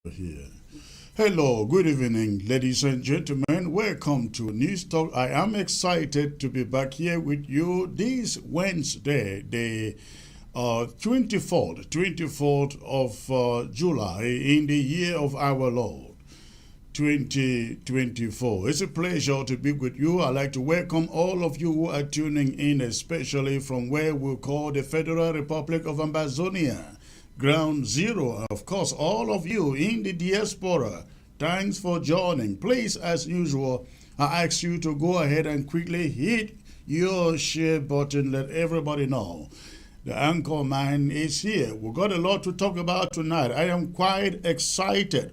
Here. Hello, good evening, ladies and gentlemen. Welcome to News Talk. I am excited to be back here with you this Wednesday, the 24th of July in the year of our Lord, 2024. It's a pleasure to be with you. I'd like to welcome all of you who are tuning in, especially from where we call the Federal Republic of Amazonia. Ground Zero, of course, all of you in the diaspora, thanks for joining. Please, as usual, I ask you to go ahead and quickly hit your share button. Let everybody know the anchor man is here. We've got a lot to talk about tonight. I am quite excited.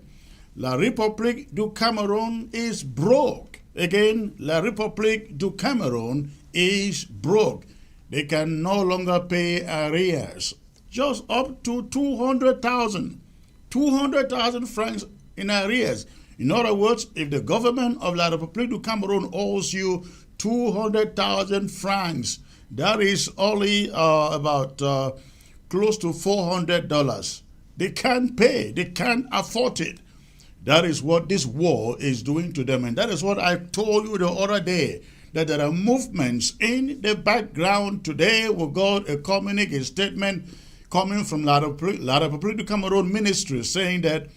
La République du Cameroon is broke. Again, La République du Cameroon is broke. They can no longer pay arrears. Just up to 200,000 francs in arrears. In other words, if the government of La République du Cameroon owes you 200,000 francs, that is only about close to $400. They can't pay. They can't afford it. That is what this war is doing to them. And that is what I told you the other day, that there are movements in the background. Today we got a communique, statement coming from La République du Cameroon ministry saying that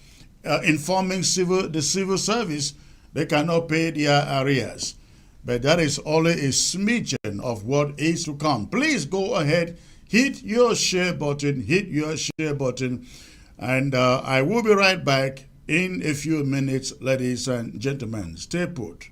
informing the civil service, they cannot pay their arrears. But that is only a smidgen of what is to come. Please go ahead, hit your share button, and I will be right back in a few minutes, ladies and gentlemen. Stay put.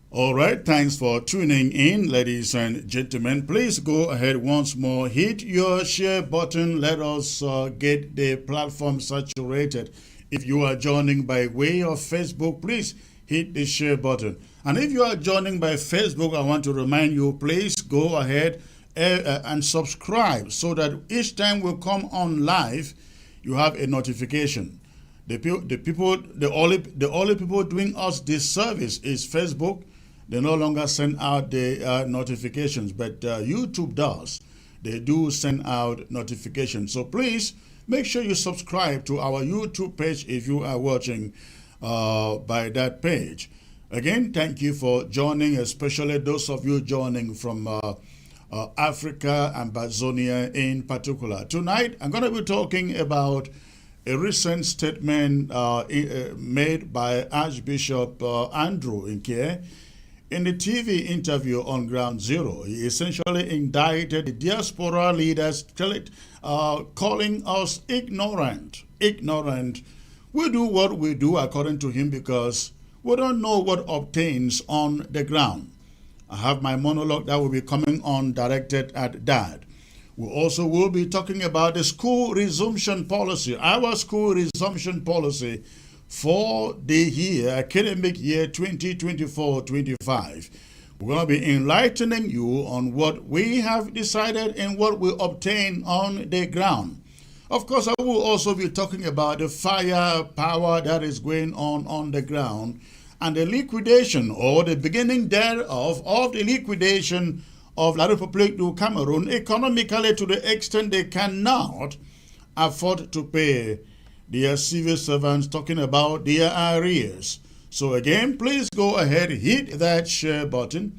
All right, thanks for tuning in, ladies and gentlemen. Please go ahead once more, hit your share button. Let us get the platform saturated. If you are joining by way of Facebook, please hit the share button. And if you are joining by Facebook, I want to remind you, please go ahead and subscribe so that each time we come on live, you have a notification. The only people doing us this service is Facebook. They no longer send out the notifications, but YouTube does. They do send out notifications. So please make sure you subscribe to our YouTube page if you are watching by that page. Again, thank you for joining, especially those of you joining from Africa and Amazonia in particular. Tonight, I'm going to be talking about a recent statement made by Archbishop Andrew Nkea. In the TV interview on Ground Zero, he essentially indicted the diaspora leaders, calling us ignorant. Ignorant. We do what we do, according to him, because we don't know what obtains on the ground. I have my monologue that will be coming on directed at that. We also will be talking about the school resumption policy, our school resumption policy for the academic year 2024-25. We're going to be enlightening you on what we have decided and what we obtain on the ground. Of course, I will also be talking about the firepower that is going on the ground and the liquidation or the beginning thereof of the liquidation of La République du Cameroon economically, to the extent they cannot afford to pay their civil servants, talking about their arrears. So again, please go ahead, hit that share button,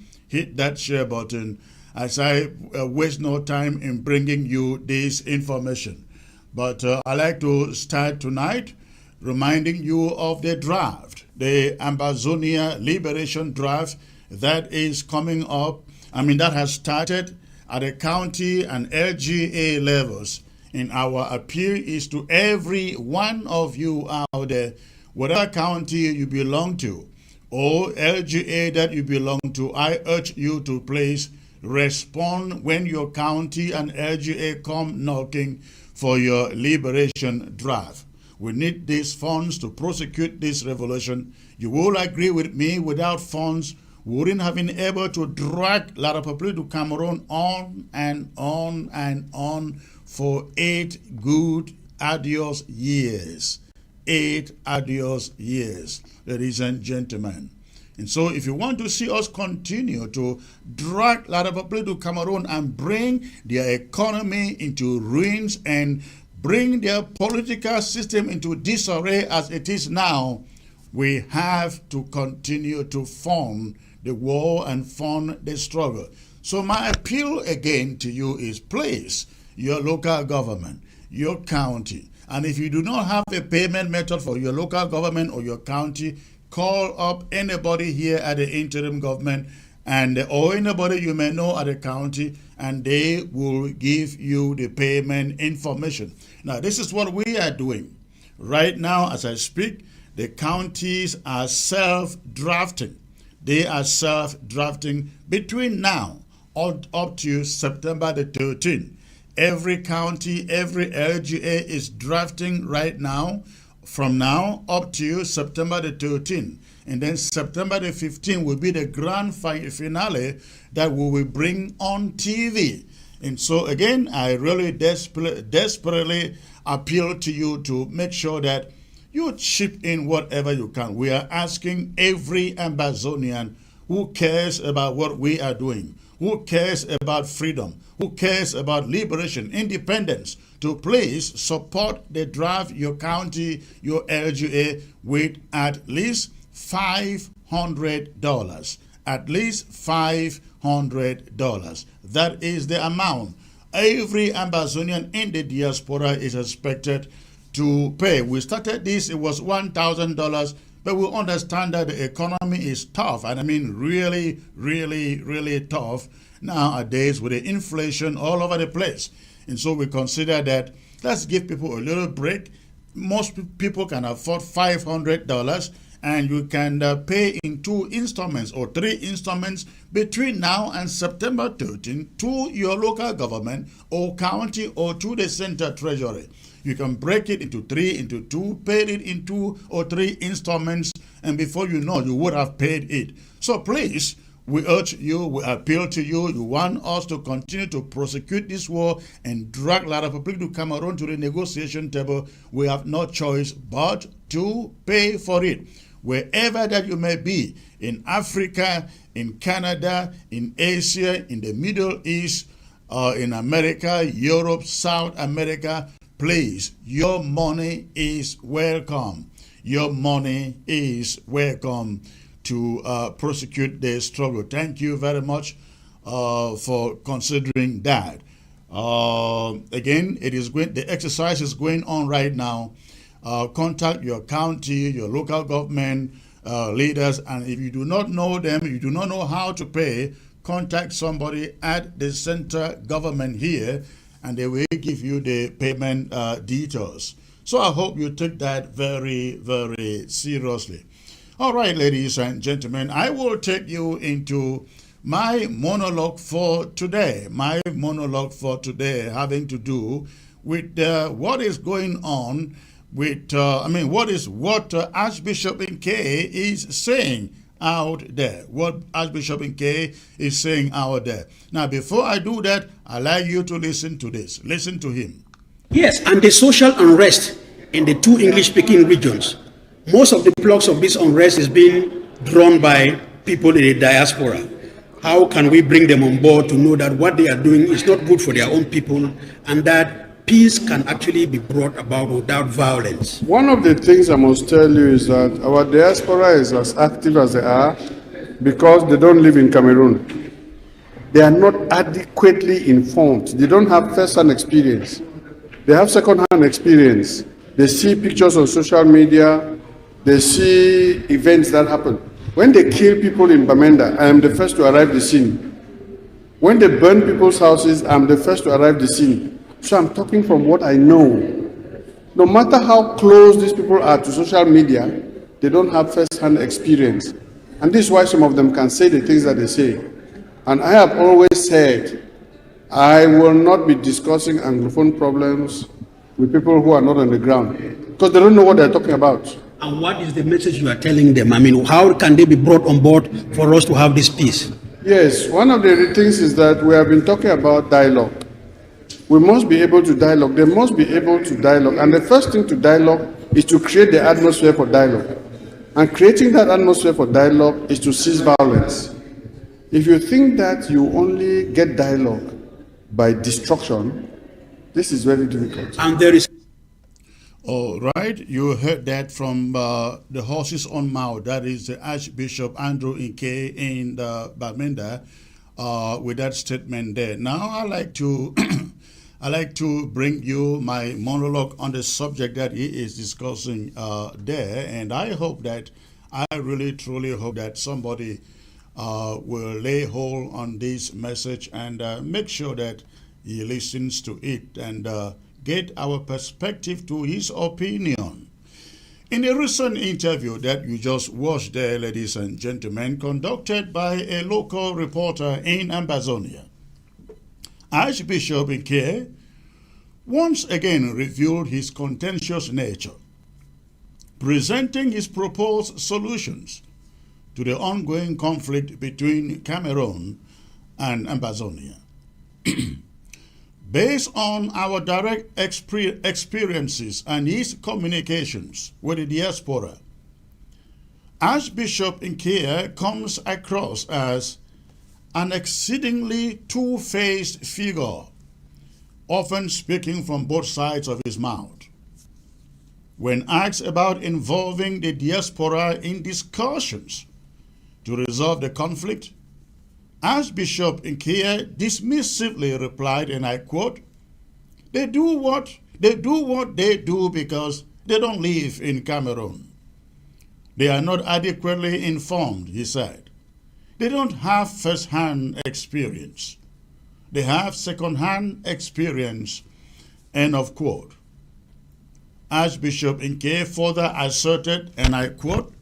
as I waste no time in bringing you this information. But I like to start tonight reminding you of the draft, the Ambazonia Liberation Draft that is coming up. That has started at the county and LGA levels. And our appeal is to every one of you out there, whatever county you belong to or LGA that you belong to, I urge you to please respond when your county and LGA come knocking for your liberation draft. We need these funds to prosecute this revolution. You will agree with me, without funds, we wouldn't have been able to drag La République du Cameroon on and on and on for 8 good arduous years. 8 arduous years, ladies and gentlemen. And so if you want to see us continue to drag La République du Cameroon and bring their economy into ruins and bring their political system into disarray as it is now, we have to continue to fund the war and fund the struggle. So my appeal again to you is, please, your local government, your county, and if you do not have a payment method for your local government or your county, call up anybody here at the interim government or anybody you may know at the county, and they will give you the payment information. Now, this is what we are doing. Right now, as I speak, the counties are self-drafting. They are self-drafting between now up to September the 13th. Every county, every LGA is drafting right now, from now up to September the 13th. And then September the 15th will be the grand finale that we will bring on TV. And so again, I really desperately appeal to you to make sure that you chip in whatever you can. We are asking every Ambazonian who cares about what we are doing, who cares about freedom, who cares about liberation, independence, to please support the draft, your county, your LGA, with at least $500. At least $500. That is the amount every Ambazonian in the diaspora is expected to pay. We started this, it was $1,000, but we understand that the economy is tough, and really, really, really tough nowadays with the inflation all over the place. And so we consider that let's give people a little break. Most people can afford $500, and you can pay in 2 installments or 3 installments between now and September 13 to your local government or county or to the center treasury. You can break it into 3, into 2, pay it in 2 or 3 installments, and before you know, you would have paid it. So please, we urge you, we appeal to you, you want us to continue to prosecute this war and drag La République du Cameroon to the negotiation table. We have no choice but to pay for it. Wherever that you may be, in Africa, in Canada, in Asia, in the Middle East, in America, Europe, South America, please, your money is welcome. Your money is welcome to prosecute the struggle. Thank you very much for considering that. Again, the exercise is going on right now. Contact your county, your local government leaders, and if you do not know them, you do not know how to pay, contact somebody at the center government here, and they will give you the payment details. So I hope you take that very, very seriously. All right, ladies and gentlemen, I will take you into my monologue for today. My monologue for today having to do with what is going on with, what Archbishop Nkea is saying out there. What Archbishop Nkea is saying out there. Now, before I do that, I'd like you to listen to this. Listen to him. Yes, and the social unrest in the 2 English-speaking regions. Most of the plugs of this unrest is being drawn by people in the diaspora. How can we bring them on board to know that what they are doing is not good for their own people, and that peace can actually be brought about without violence? One of the things I must tell you is that our diaspora is as active as they are because they don't live in Cameroon. They are not adequately informed. They don't have first-hand experience. They have second-hand experience. They see pictures on social media. They see events that happen. When they kill people in Bamenda, I am the first to arrive the scene. When they burn people's houses, I'm the first to arrive the scene. So I'm talking from what I know. No matter how close these people are to social media, they don't have first-hand experience. And this is why some of them can say the things that they say. And I have always said, I will not be discussing Anglophone problems with people who are not on the ground, because they don't know what they're talking about. And what is the message you are telling them? I mean, how can they be brought on board for us to have this peace? Yes, one of the things is that we have been talking about dialogue. We must be able to dialogue. They must be able to dialogue. And the first thing to dialogue is to create the atmosphere for dialogue. And creating that atmosphere for dialogue is to cease violence. If you think that you only get dialogue by destruction, this is very difficult. And there is... All right, you heard that from the horse's own mouth. That is the Archbishop Andrew Inke in Bamenda with that statement there. Now I like to I like to bring you my monologue on the subject that he is discussing there, and I hope that I really truly hope that somebody will lay hold on this message and make sure that he listens to it and get our perspective to his opinion. In a recent interview that you just watched there, ladies and gentlemen, conducted by a local reporter in Amazonia, Archbishop Nkea once again revealed his contentious nature, presenting his proposed solutions to the ongoing conflict between Cameroon and Amazonia. Based on our direct experiences and his communications with the diaspora, Archbishop Nkea comes across as an exceedingly two-faced figure, often speaking from both sides of his mouth. When asked about involving the diaspora in discussions to resolve the conflict, Archbishop Nkea dismissively replied, and I quote, They do what they do because they don't live in Cameroon. They are not adequately informed," he said. "They don't have first-hand experience. They have second-hand experience," end of quote. Archbishop Inke further asserted, and I quote,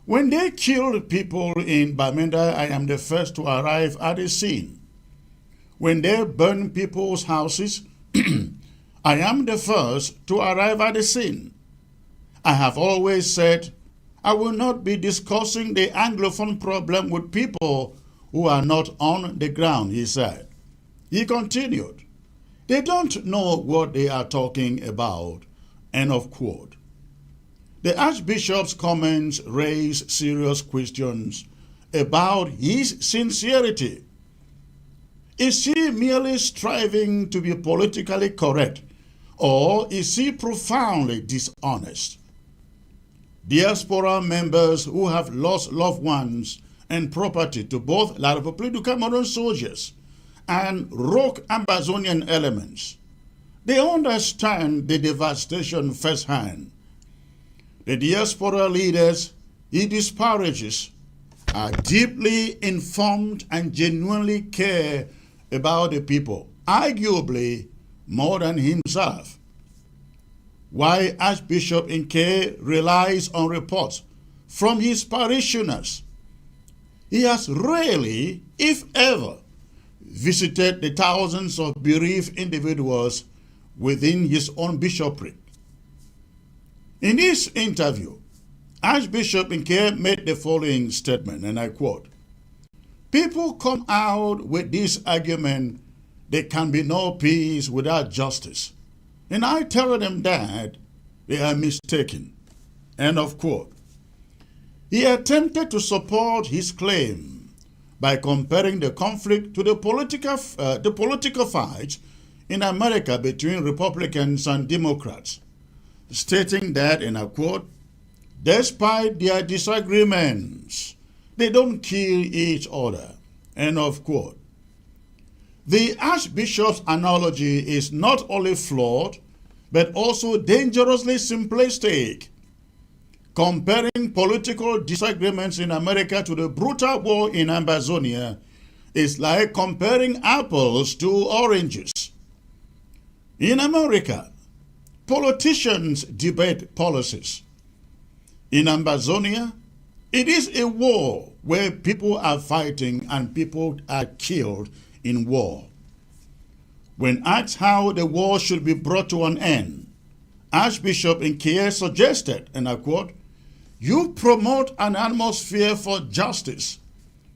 "When they killed people in Bamenda, I am the first to arrive at the scene. When they burn people's houses, I am the first to arrive at the scene. I have always said I will not be discussing the Anglophone problem with people who are not on the ground," he said. He continued, "They don't know what they are talking about," end of quote. The Archbishop's comments raise serious questions about his sincerity. Is he merely striving to be politically correct, or is he profoundly dishonest? Diaspora members who have lost loved ones and property to both La République du Cameroun soldiers and rogue Amazonian elements, they understand the devastation firsthand. The diaspora leaders he disparages are deeply informed and genuinely care about the people, arguably more than himself. Why Archbishop Inke relies on reports from his parishioners. He has rarely, if ever, visited the thousands of bereaved individuals within his own bishopric. In this interview, Archbishop Inke made the following statement, and I quote, "People come out with this argument, there can be no peace without justice. And I tell them that they are mistaken," end of quote. He attempted to support his claim by comparing the conflict to the political fight in America between Republicans and Democrats, stating that, and I quote, "Despite their disagreements, they don't kill each other," end of quote. The Archbishop's analogy is not only flawed, but also dangerously simplistic. Comparing political disagreements in America to the brutal war in Amazonia is like comparing apples to oranges. In America, politicians debate policies. In Amazonia, it is a war where people are fighting and people are killed in war. When asked how the war should be brought to an end, Archbishop Nkea suggested, and I quote, "You promote an atmosphere for justice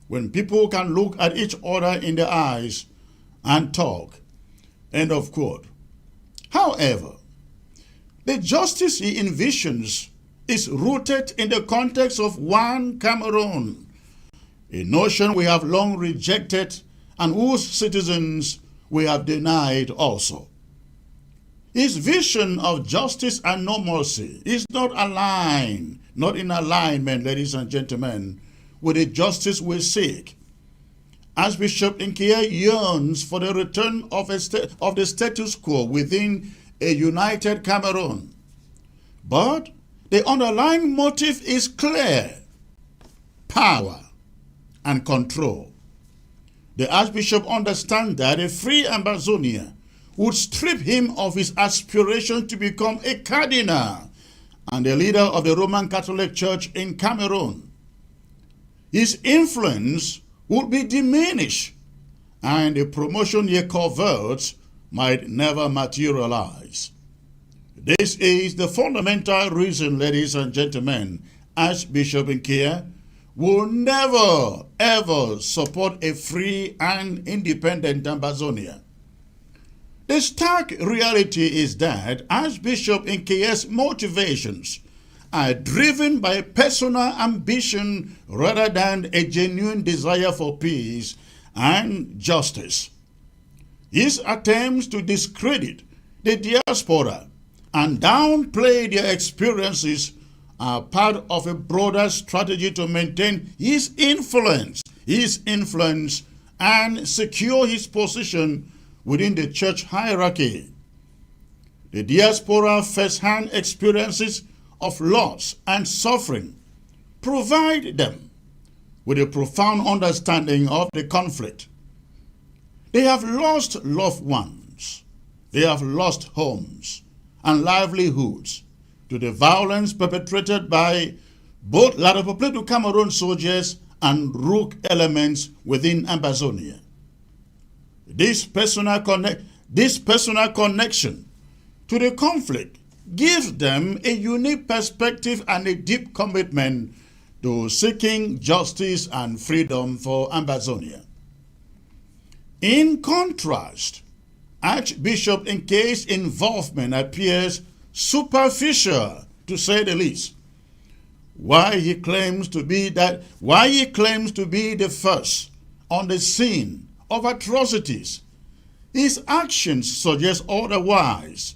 when people can look at each other in the eyes and talk." End of quote. However, the justice he envisions is rooted in the context of one Cameroon, a notion we have long rejected and whose citizens we have denied also. His vision of justice and normalcy is not in alignment, ladies and gentlemen, with the justice we seek. Archbishop Nkea yearns for the return of the status quo within a united Cameroon. But the underlying motive is clear: power and control. The Archbishop understands that a free Amazonia would strip him of his aspiration to become a cardinal and the leader of the Roman Catholic Church in Cameroon. His influence would be diminished, and the promotion he covets might never materialize. This is the fundamental reason, ladies and gentlemen, Archbishop Nkea will never, ever support a free and independent Amazonia. The stark reality is that Archbishop Nkea's motivations are driven by personal ambition rather than a genuine desire for peace and justice. His attempts to discredit the diaspora and downplay their experiences are part of a broader strategy to maintain his influence and secure his position within the church hierarchy. The diaspora first-hand experiences of loss and suffering provide them with a profound understanding of the conflict. They have lost loved ones. They have lost homes and livelihoods to the violence perpetrated by both La République du Cameroon soldiers and rogue elements within Amazonia. This personal connection to the conflict gives them a unique perspective and a deep commitment to seeking justice and freedom for Amazonia. In contrast, Archbishop Nkea's involvement appears superficial, to say the least. Why he claims to be the first on the scene of atrocities, his actions suggest otherwise.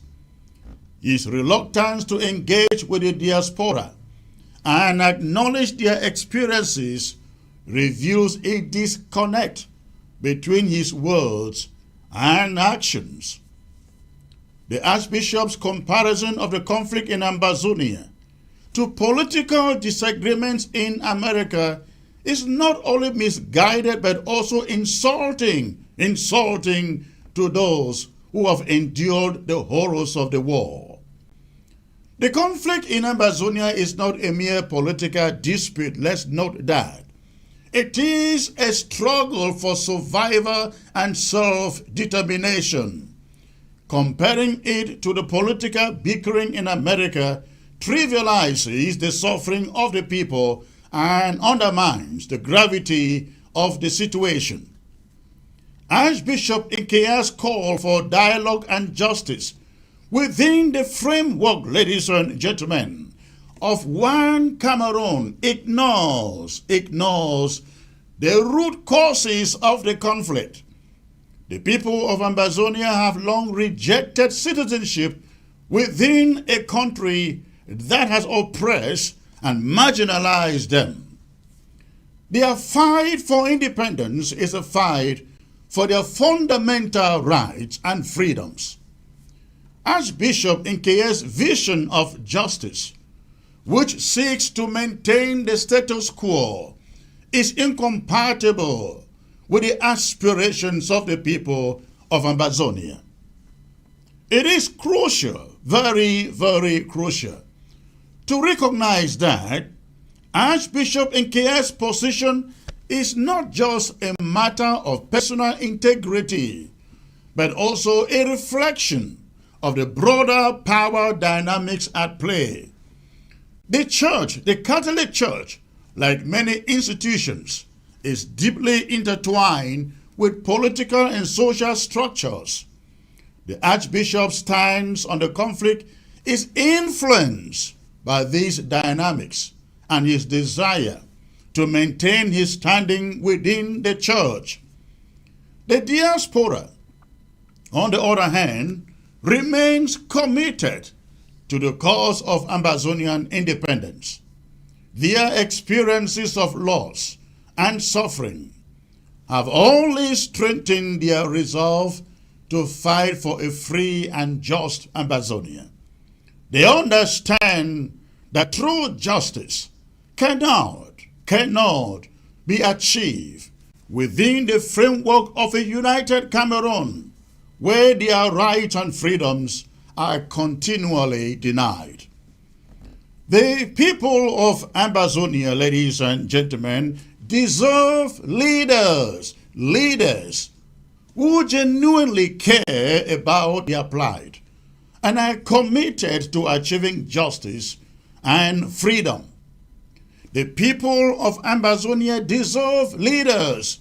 His reluctance to engage with the diaspora and acknowledge their experiences reveals a disconnect between his words and actions. The Archbishop's comparison of the conflict in Amazonia to political disagreements in America is not only misguided but also insulting to those who have endured the horrors of the war. The conflict in Amazonia is not a mere political dispute, let's note that. It is a struggle for survival and self-determination. Comparing it to the political bickering in America trivializes the suffering of the people and undermines the gravity of the situation. Archbishop Nkea's call for dialogue and justice within the framework, ladies and gentlemen, of one Cameroon ignores the root causes of the conflict. The people of Amazonia have long rejected citizenship within a country that has oppressed and marginalized them. Their fight for independence is a fight for their fundamental rights and freedoms. Archbishop Nkea's vision of justice, which seeks to maintain the status quo, is incompatible with the aspirations of the people of Ambazonia. It is crucial, very, very crucial, to recognize that Archbishop Nkea's position is not just a matter of personal integrity, but also a reflection of the broader power dynamics at play. The Church, the Catholic Church, like many institutions, is deeply intertwined with political and social structures. The Archbishop's stance on the conflict is influenced by these dynamics and his desire to maintain his standing within the Church. The diaspora, on the other hand, remains committed to the cause of Ambazonian independence. Their experiences of loss and suffering have only strengthened their resolve to fight for a free and just Ambazonia. They understand that true justice cannot be achieved within the framework of a united Cameroon, where their rights and freedoms are continually denied. The people of Ambazonia, ladies and gentlemen, deserve leaders who genuinely care about their plight and are committed to achieving justice and freedom. The people of Ambazonia deserve leaders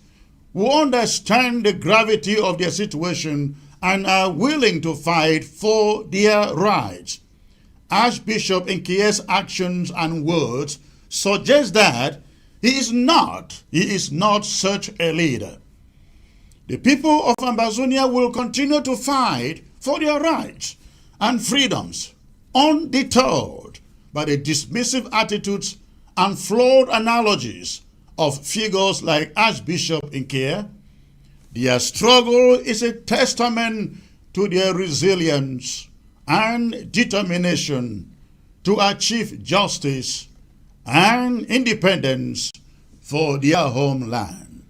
who understand the gravity of their situation and are willing to fight for their rights. Archbishop Nkea's actions and words suggest that he is not such a leader. The people of Ambazonia will continue to fight for their rights and freedoms, undeterred by the dismissive attitudes and flawed analogies of figures like Archbishop Nkea. Their struggle is a testament to their resilience and determination to achieve justice and independence for their homeland.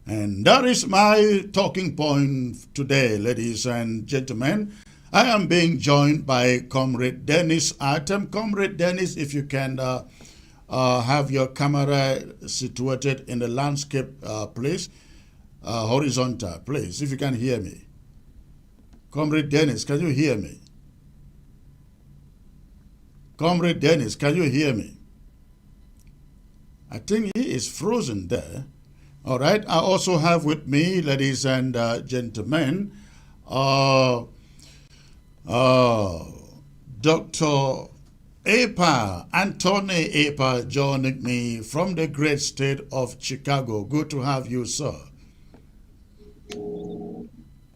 And that is my talking point today, ladies and gentlemen. I am being joined by Comrade Dennis Atem. Comrade Dennis, if you can have your camera situated in the landscape, please. Horizontal, please, if you can hear me. Comrade Dennis, can you hear me? Comrade Dennis, can you hear me? I think he is frozen there. All right, I also have with me, ladies and gentlemen, Dr. Anthony Epa, joining me from the great state of Chicago. Good to have you, sir.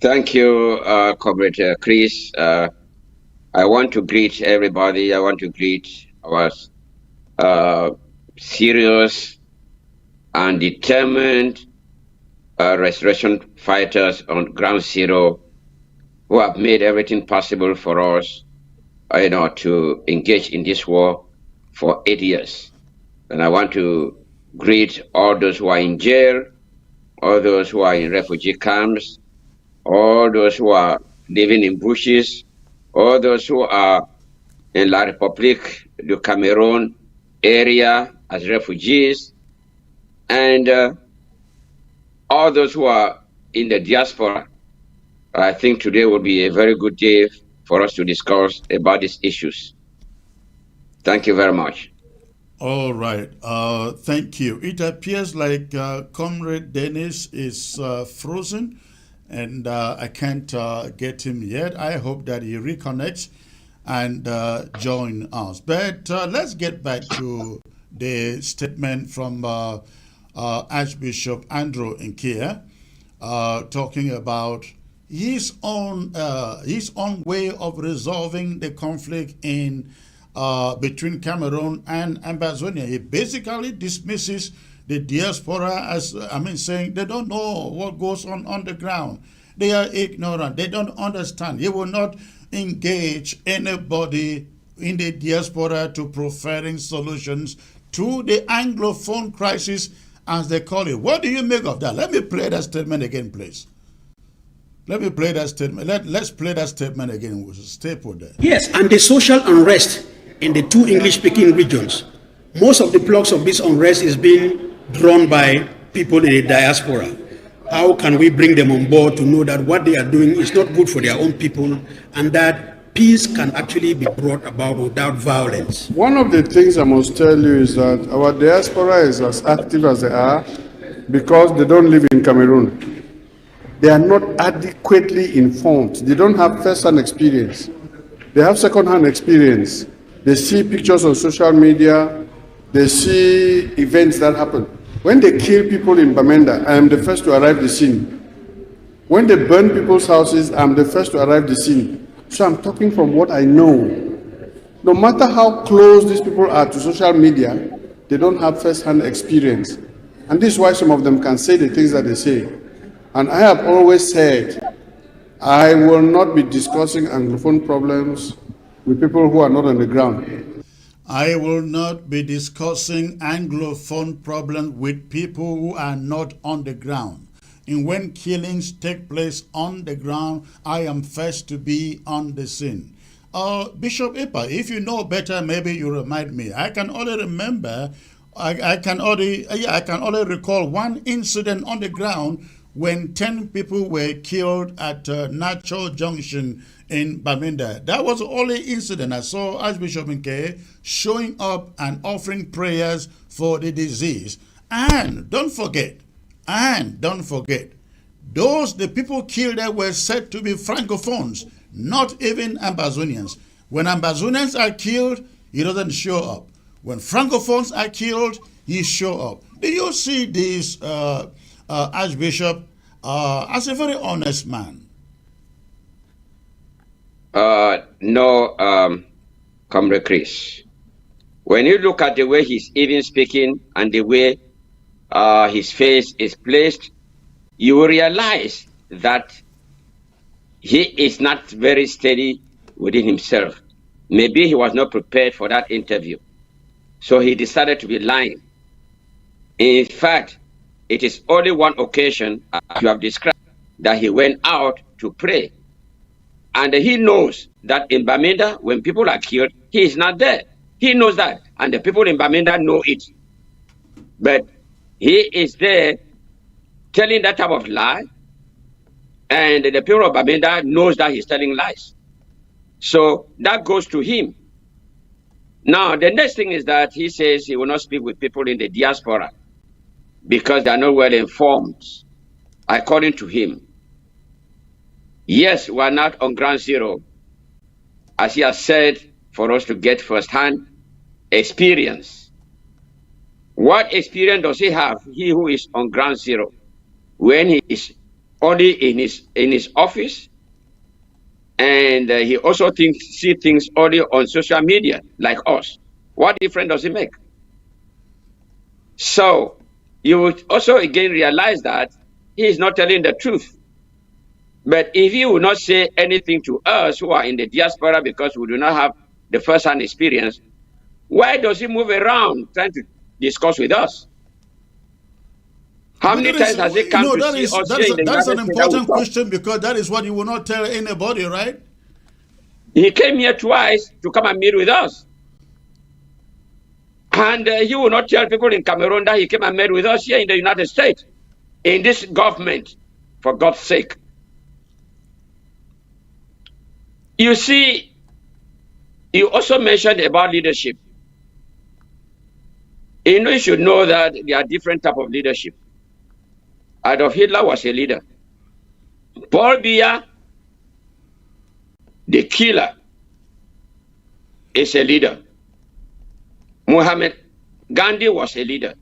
Thank you, Comrade Chris. I want to greet everybody. I want to greet our serious and determined restoration fighters on ground zero who have made everything possible for us to engage in this war for 8 years. And I want to greet all those who are in jail, all those who are in refugee camps, all those who are living in bushes, all those who are in La République du Cameroon area as refugees, and all those who are in the diaspora. I think today will be a very good day for us to discuss about these issues. Thank you very much. All right. Thank you. It appears like Comrade Dennis is frozen, and I can't get him yet. I hope that he reconnects and join us. But let's get back to the statement from Archbishop Andrew Nkea, talking about his own way of resolving the conflict in between Cameroon and Ambazonia. He basically dismisses the diaspora as, saying they don't know what goes on the ground. They are ignorant. They don't understand. He will not engage anybody in the diaspora to providing solutions to the Anglophone crisis, as they call it. What do you make of that? Let me play that statement again, please. Let me play that statement. Let's play that statement again. We'll stay put there. Yes, and the social unrest in the two English-speaking regions. Most of the plugs of this unrest is being drawn by people in the diaspora. How can we bring them on board to know that what they are doing is not good for their own people, and that peace can actually be brought about without violence? One of the things I must tell you is that our diaspora is as active as they are because they don't live in Cameroon. They are not adequately informed. They don't have first-hand experience. They have second-hand experience. They see pictures on social media. They see events that happen. When they kill people in Bamenda, I am the first to arrive the scene. When they burn people's houses, I'm the first to arrive the scene. So I'm talking from what I know. No matter how close these people are to social media, they don't have first-hand experience. And this is why some of them can say the things that they say. And I have always said, I will not be discussing Anglophone problems with people who are not on the ground. I will not be discussing Anglophone problems with people who are not on the ground. And when killings take place on the ground, I am first to be on the scene. Bishop Ipa, if you know better, maybe you remind me. I can only remember, I can only recall one incident on the ground when 10 people were killed at Nacho Junction in Bamenda. That was the only incident I saw Archbishop Nkea showing up and offering prayers for the disease. And don't forget, the people killed there were said to be Francophones, not even Ambazonians. When Ambazonians are killed, he doesn't show up. When Francophones are killed, he show up. Do you see this Archbishop as a very honest man? No, Comrade Chris. When you look at the way he's even speaking and the way his face is placed, you will realize that he is not very steady within himself. Maybe he was not prepared for that interview. So he decided to be lying. In fact, it is only one occasion, as you have described, that he went out to pray. And he knows that in Bamenda, when people are killed, he is not there. He knows that. And the people in Bamenda know it. But he is there telling that type of lie. And the people of Bamenda knows that he's telling lies. So that goes to him. Now, the next thing is that he says he will not speak with people in the diaspora because they are not well informed, according to him. Yes, we are not on ground zero, as he has said, for us to get first-hand experience. What experience does he have, he who is on ground zero, when he is only in his office, and he also see things only on social media, like us? What difference does it make? So you would also again realize that he is not telling the truth. But if he will not say anything to us who are in the diaspora because we do not have the first-hand experience, why does he move around trying to discuss with us? How many times has he come to see us? That's an important question, because that is what you will not tell anybody, right? He came here twice to come and meet with us. And he will not tell people in Cameroon that he came and met with us here in the United States, in this government, for God's sake. You see, you also mentioned about leadership. You should know that there are different types of leadership. Adolf Hitler was a leader. Paul Biya, the killer, is a leader. Muhammad Gandhi was a leader.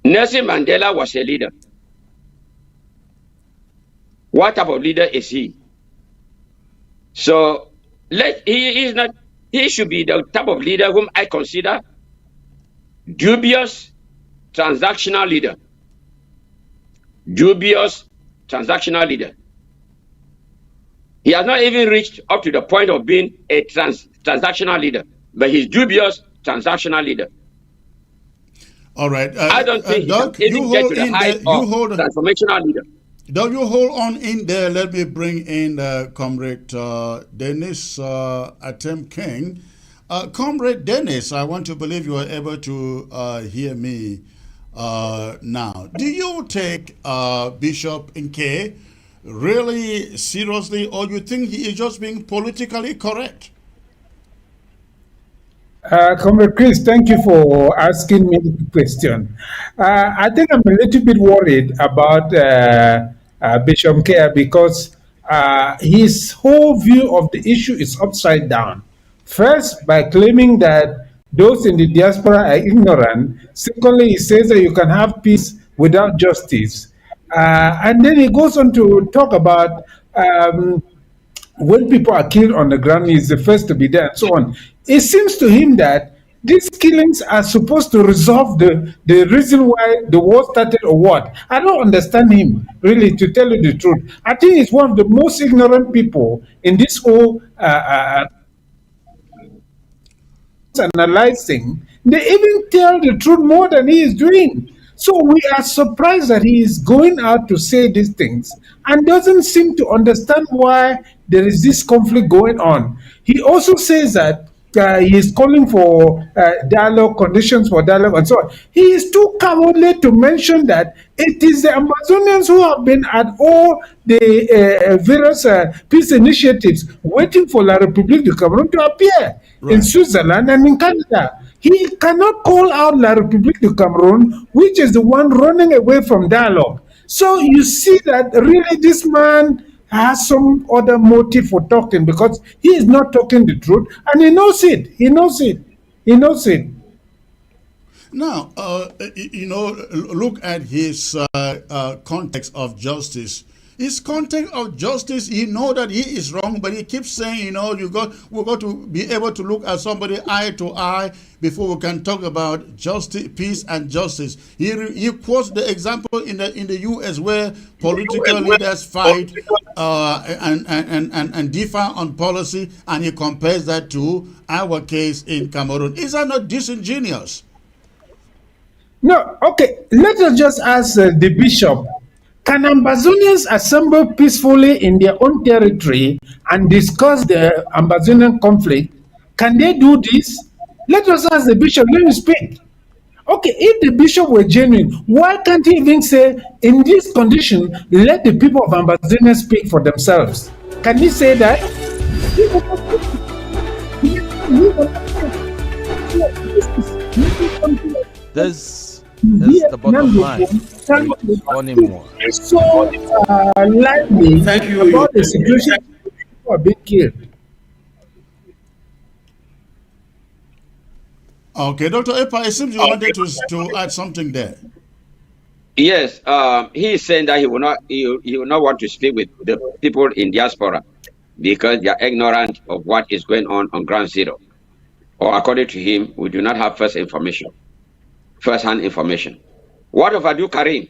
Nelson Mandela was a leader. What type of leader is he? So he should be the type of leader whom I consider dubious transactional leader. Dubious transactional leader. He has not even reached up to the point of being a transactional leader, but he's dubious transactional leader. All right. I don't think Doc, he can even get to the height of transformational leader. Doc, you hold on in there. Let me bring in Comrade Dennis Atem King. Comrade Dennis, I want to believe you are able to hear me now. Do you take Bishop Nkea really seriously, or you think he is just being politically correct? Comrade Chris, thank you for asking me the question. I think I'm a little bit worried about Bishop Nkea because his whole view of the issue is upside down. First, by claiming that those in the diaspora are ignorant. Secondly, he says that you can have peace without justice. And then he goes on to talk about when people are killed on the ground, he's the first to be there, and so on. It seems to him that these killings are supposed to resolve the reason why the war started or what. I don't understand him, really, to tell you the truth. I think he's one of the most ignorant people in this whole analyzing. They even tell the truth more than he is doing. So we are surprised that he is going out to say these things and doesn't seem to understand why there is this conflict going on. He also says that he is calling for dialogue, conditions for dialogue, and so on. He is too cowardly to mention that it is the Amazonians who have been at all the various peace initiatives waiting for La République du Cameroon to appear in Switzerland and in Canada. He cannot call out La République du Cameroon, which is the one running away from dialogue. So you see that really this man has some other motive for talking because he is not talking the truth and he knows it. He knows it. He knows it. Now, look at his context of justice. His context of justice, he knows that he is wrong, but he keeps saying, we've got to be able to look at somebody eye to eye before we can talk about justice, peace, and justice. He quotes the example in the U.S. where political leaders fight and differ on policy, and he compares that to our case in Cameroon. Is that not disingenuous? No, okay. Let us just ask the bishop. Can Ambazonians assemble peacefully in their own territory and discuss the Ambazonian conflict? Can they do this? Let us ask the bishop. Let me speak. Okay, if the bishop were genuine, why can't he even say, in this condition, let the people of Ambazonia speak for themselves? Can he say that? That's the bottom line. Anymore. So lively about the situation people are being killed. Okay, Dr. Epa, it seems you wanted to add something there. Yes, he is saying that he will not want to speak with the people in diaspora because they are ignorant of what is going on ground zero. Or according to him, we do not have first-hand information. What of Adu Karim?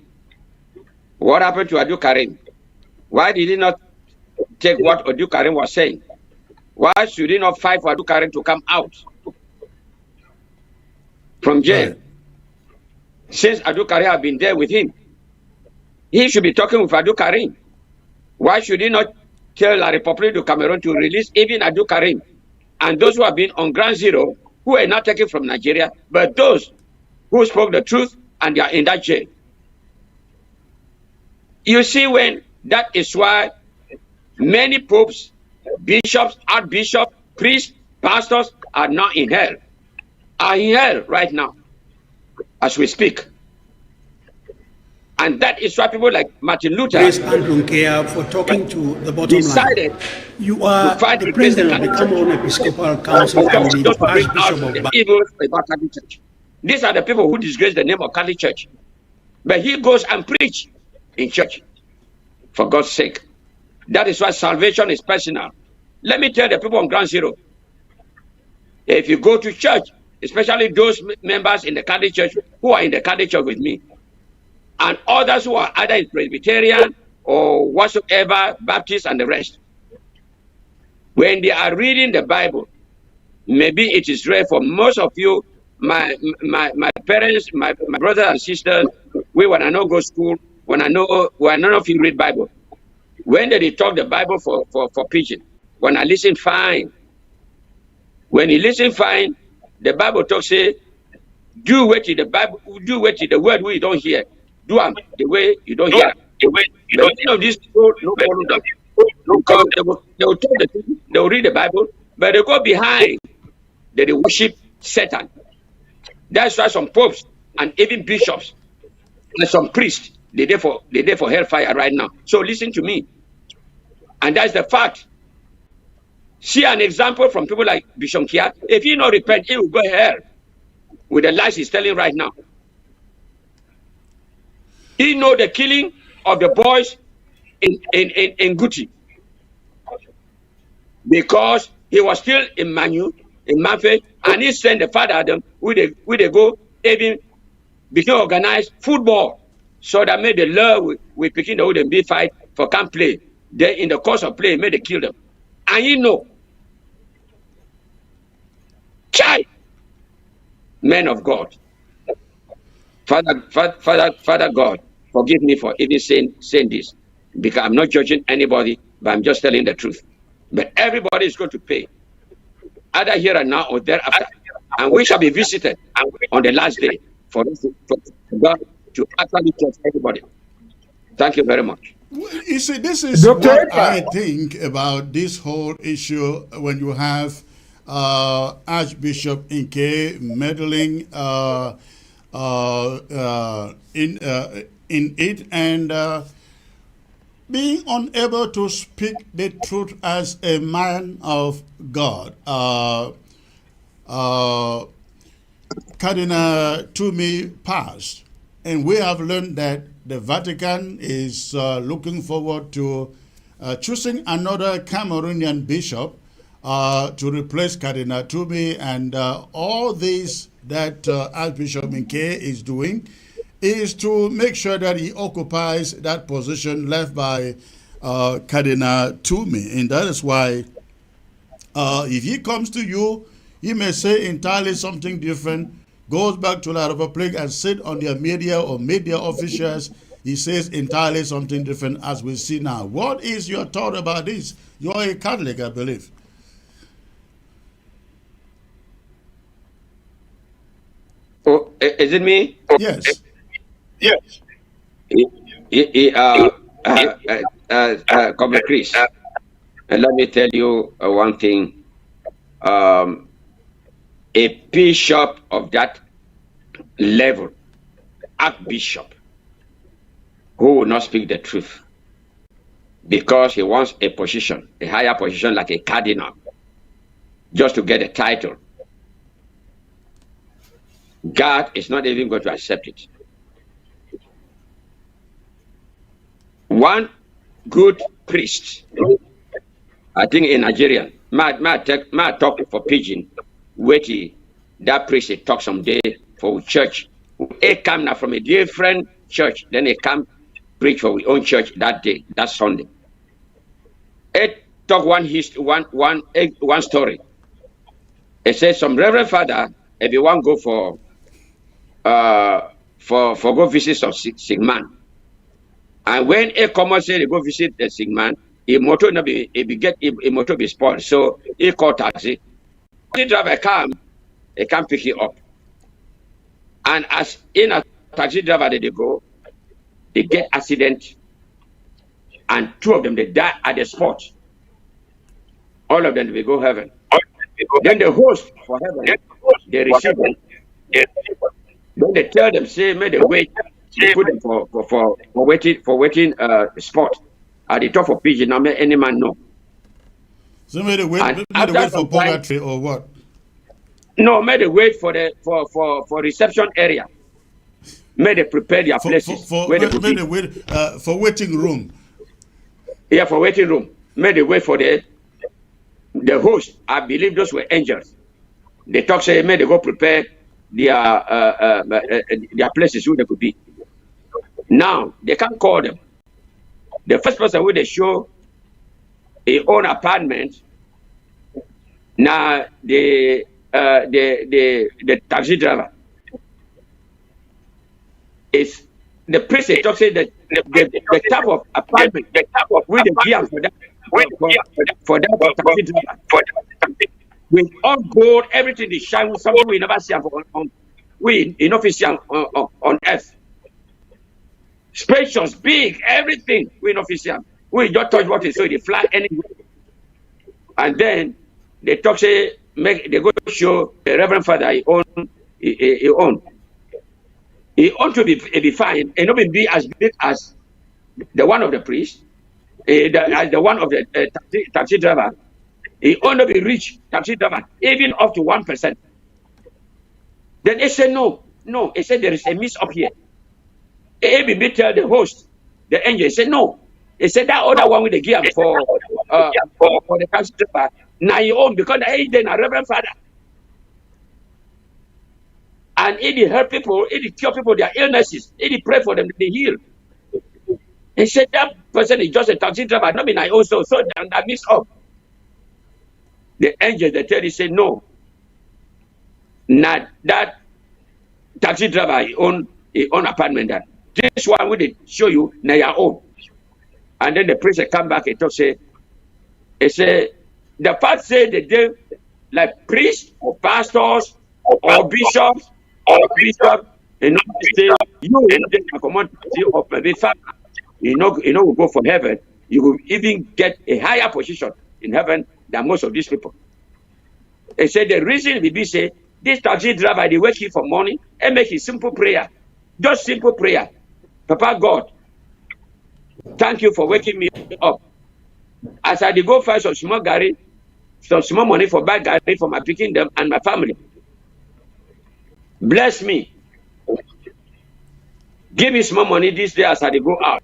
What happened to Adu Karim? Why did he not take what Adu Karim was saying? Why should he not fight for Adu Karim to come out from jail? Right. Since Adu Karim have been there with him, he should be talking with Adu Karim. Why should he not tell La République du Cameroon to release even Adu Karim and those who have been on ground zero, who are not taken from Nigeria, but those who spoke the truth and they are in that jail? You see, that is why many popes, bishops, archbishops, priests, pastors are not in hell. Are in hell right now, as we speak. And that is why people like Martin Luther Nkea for talking to the bottom decided line. You are the president of the Cameroon Episcopal Council and the Archbishop of the evils about Catholic Church. These are the people who disgrace the name of Catholic Church. But he goes and preach in church, for God's sake. That is why salvation is personal. Let me tell the people on ground zero, if you go to church, especially those members in the Catholic Church who are in the Catholic Church with me, and others who are either in Presbyterian or whatsoever, Baptist and the rest, When they are reading the Bible, maybe it is rare for most of you, my parents, my brothers and sisters, when I know go school, when none of you read Bible. When they talk the Bible for preaching, when I listen, fine. When you listen, fine, the Bible talks, say, do what the Bible, do what the word we don't hear. Do the way you don't hear. But many of these people don't follow them. Because they will talk the thing, they will read the Bible, but they go behind, they worship Satan. That's why some popes and even bishops and some priests, they're there for hellfire right now. So listen to me. And that's the fact. See an example from people like Bishop Nkea. If he not repent, he will go hell with the lies he's telling right now. He know the killing of the boys in Guti because he was still in Manfe, and he sent the father Adam where they go even became organized football. So that made the love with picking the wooden be fight for camp play. Then in the course of play, made they kill them. And you know, child, men of God, Father God, forgive me for even saying this, because I'm not judging anybody, but I'm just telling the truth. But everybody is going to pay, either here and now or thereafter, and we shall be visited on the last day for God to actually judge everybody. Thank you very much. You see, this is what I think about this whole issue when you have Archbishop Inke meddling in it and being unable to speak the truth as a man of God. Cardinal Toomey passed, and we have learned that the Vatican is looking forward to choosing another Cameroonian bishop to replace Cardinal Toomey, and all this that Archbishop Inke is doing is to make sure that he occupies that position left by Cardinal Toomey. And that is why if he comes to you, he may say entirely something different, goes back to La Republic and sit on their media or media officials. He says entirely something different as we see now. What is your thought about this? You're a Catholic, I believe. Oh, is it me? Yes. Yes. Comrade Chris, and let me tell you one thing. A bishop of that level, Archbishop, who will not speak the truth because he wants a position, a higher position like a cardinal, just to get a title, God is not even going to accept it. One good priest, I think in Nigeria, my talk for pidgin, waiting that priest he talk someday for church. He come now from a different church, then he come preach for his own church that day, that Sunday. He talk one story. He said some reverend father, if you want go for go visit some sick man. And when a common say they go visit the sick man, a motor be spoiled. So he called taxi. The driver come, he can't pick it up. And as in a taxi driver they go, they get accident, and 2 of them they die at the spot. All of them will go heaven. Then the host for heaven, they receive them. Then they tell them, say, may they wait. They put them for waiting spot at the top of pigeon. Now may any man know. So may they wait for purgatory or what? No, may they wait for the for reception area. May they prepare their places. May they wait for waiting room. Yeah, for waiting room. May they wait for the host. I believe those were angels. They talk say may they go prepare their places where they could be. Now they can't call them. The first person where they show a own apartment Now the taxi driver is the priest talks say that the type of apartment with the gear for that taxi driver with all gold, everything is shine with something we never see on we in office on earth. Spacious, big, everything we in office. We don't touch what is so they fly anywhere. And then they talk say they go show the Reverend Father he own to be fine and not be as big as the one of the priest, as the one of the taxi driver. He ought to be rich taxi driver, even up to 1%. Then they said no. He said there is a miss up here. ABB tell the host, the angel, he said no. He said that other one with the gear for the taxi driver. Now you own because he then a Reverend Father. And he help people, he cure people their illnesses, he pray for them, they heal. He said that person is just a taxi driver, not me I also so that mix up. The angel they tell he said no. Not that taxi driver he own apartment that. This one will show you now your own. And then the priest come back and talk say, he say the part say that they like priests or pastors or bishops and not say you come on of the father. You know will go for heaven. You will even get a higher position in heaven than most of these people. They said the reason we be say this taxi driver they wake you for morning and make a simple prayer. Just simple prayer. Papa God, thank you for waking me up. As I go find some small Gary, some small money for buy Gary for my picking them and my family. Bless me. Give me small money this day as I go out.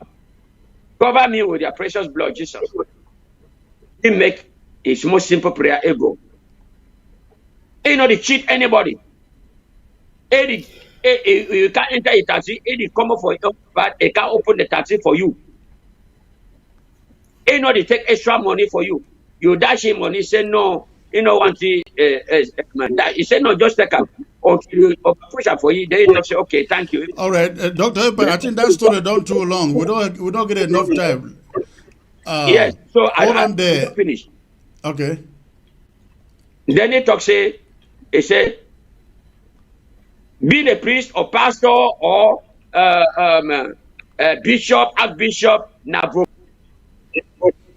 Cover me with your precious blood, Jesus. He make his most simple prayer ego. He not to cheat anybody. You can't enter a taxi, he come up for you, but he can't open the taxi for you. He not to take extra money for you. You dash him money, say no, you know want to he said no, just take him. Or you push up for you, then you say, okay, thank you. All right, Dr. But I think that story done too long. We don't get enough time. Yes, so I there. Finish. Okay. Then he talk say, he said, being a priest or pastor or bishop, archbishop, now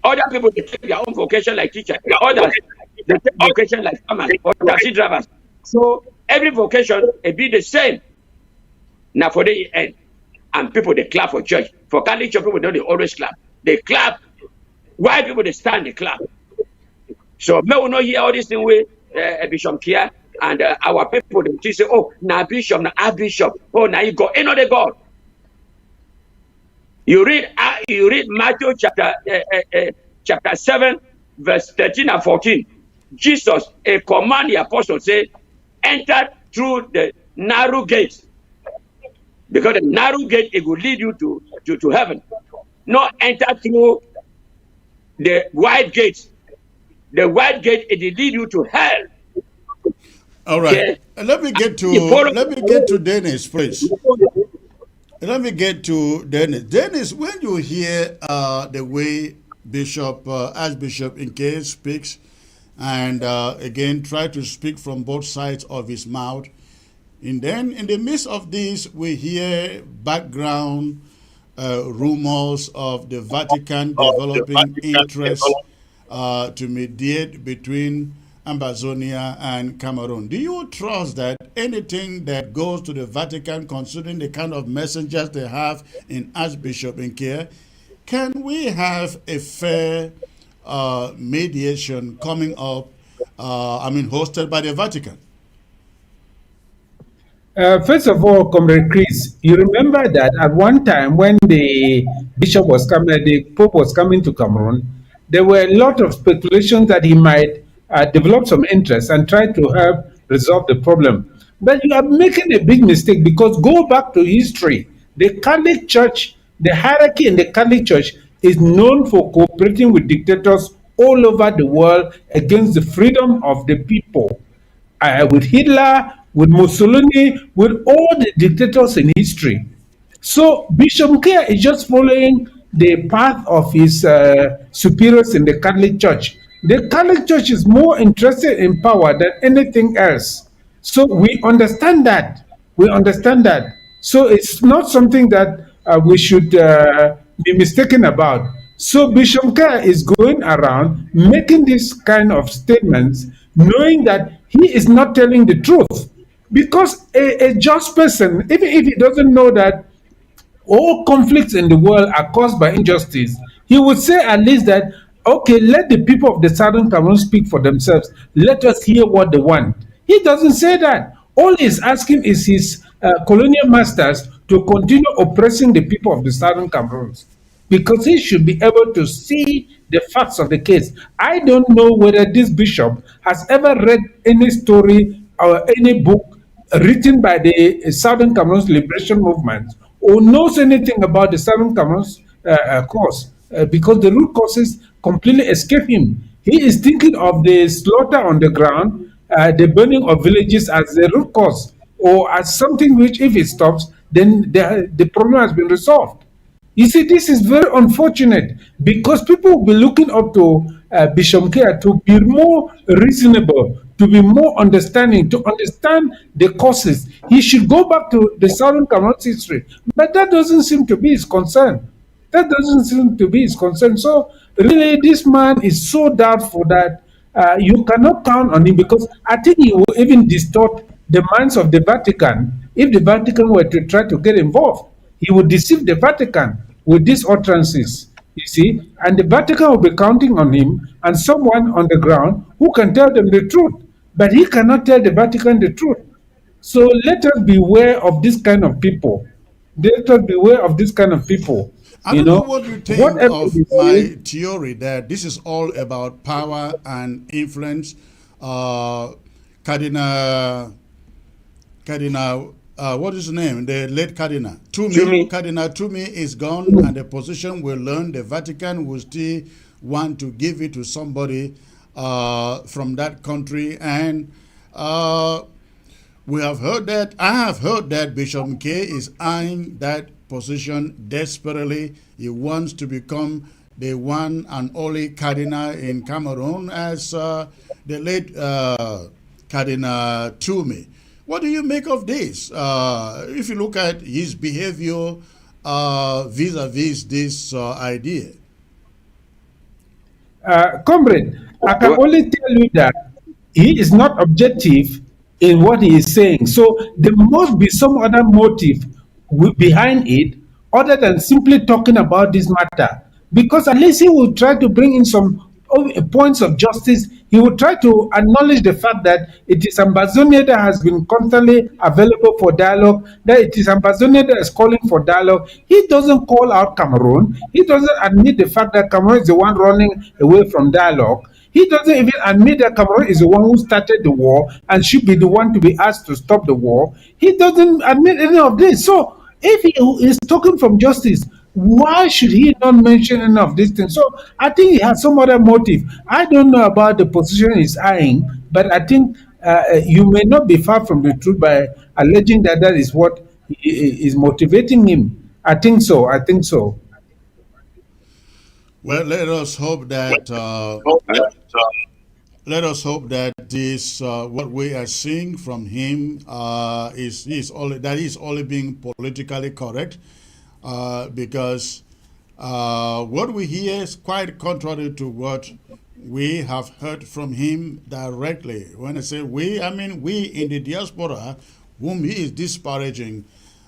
other people they take their own vocation like teacher. Others they take vocation like farmers or taxi drivers. So every vocation it be the same. Now for the end, and people they clap for church. For Catholic church people don't they always clap. They clap. Why people they stand they clap? So may we not hear all this thing with Bishop Nkea and our people they say, oh, now bishop, now archbishop, oh now you go another God. You read Matthew chapter 7, verse 13 and 14. Jesus command the apostles say, enter through the narrow gate. Because the narrow gate it will lead you to heaven. Not enter through the wide gate. The wide gate it will lead you to hell. All right. Okay. Let me get to Dennis, please. Let me get to Dennis. Dennis, when you hear the way Archbishop Inke speaks, and again try to speak from both sides of his mouth, and then in the midst of this, we hear background rumors of the Vatican developing interest to mediate between Ambazonia and Cameroon. Do you trust that anything that goes to the Vatican, considering the kind of messengers they have in Archbishop Nkea, can we have a fair mediation coming up, hosted by the Vatican? First of all, Comrade Chris, you remember that at one time when the bishop was coming, the Pope was coming to Cameroon, there were a lot of speculations that he might develop some interest and try to help resolve the problem. But you are making a big mistake, because go back to history. The Catholic Church, the hierarchy in the Catholic Church is known for cooperating with dictators all over the world against the freedom of the people. With Hitler, with Mussolini, with all the dictators in history. So Bishop Nkea is just following the path of his superiors in the Catholic Church. The Catholic Church is more interested in power than anything else. So we understand that. We understand that. So it's not something that we should be mistaken about. So Bishop Nkea is going around making this kind of statements, knowing that he is not telling the truth. Because a just person, even if he doesn't know that all conflicts in the world are caused by injustice, he would say at least that, okay, let the people of the Southern Cameroon speak for themselves. Let us hear what they want. He doesn't say that. All he's asking is his colonial masters to continue oppressing the people of the Southern Cameroons, because he should be able to see the facts of the case. I don't know whether this bishop has ever read any story or any book written by the Southern Cameroon's liberation movement, or knows anything about the Southern Cameroon's cause, because the root causes completely escape him. He is thinking of the slaughter on the ground, the burning of villages as the root cause, or as something which, if it stops, then the problem has been resolved. You see, this is very unfortunate, because people will be looking up to Bishop Nkea to be more reasonable, to be more understanding, to understand the causes. He should go back to the Southern Cameroon's history, but that doesn't seem to be his concern. That doesn't seem to be his concern. So really, this man is so doubtful that you cannot count on him, because I think he will even distort the minds of the Vatican if the Vatican were to try to get involved. He would deceive the Vatican with these utterances, you see, and the Vatican will be counting on him and someone on the ground who can tell them the truth. But he cannot tell the Vatican the truth. So let us beware of this kind of people. Let us beware of this kind of people. I don't know what you think of my theory that this is all about power and influence. Cardinal, what is his name? The late Cardinal Toomey. Cardinal Toomey is gone, and the position will learn. The Vatican will still want to give it to somebody from that country, and we have heard that. I have heard that Bishop Nkea is eyeing that position desperately. He wants to become the one and only cardinal in Cameroon, as the late Cardinal Toomey. What do you make of this? If you look at his behavior vis-a-vis this idea. Comrade, I can only tell you that he is not objective in what he is saying. So there must be some other motive behind it other than simply talking about this matter. Because at least he will try to bring in some points of justice. He will try to acknowledge the fact that it is Ambazonia that has been constantly available for dialogue, that it is Ambazonia that is calling for dialogue. He doesn't call out Cameroon. He doesn't admit the fact that Cameroon is the one running away from dialogue. He doesn't even admit that Cameroon is the one who started the war and should be the one to be asked to stop the war. He doesn't admit any of this. So if he is talking from justice, why should he not mention any of these things? So I think he has some other motive. I don't know about the position he's eyeing, but I think you may not be far from the truth by alleging that that is what is motivating him. I think so. I think so. Well, let us hope that this what we are seeing from him is only being politically correct, because what we hear is quite contrary to what we have heard from him directly. When I say we, I mean we in the diaspora, whom he is disparaging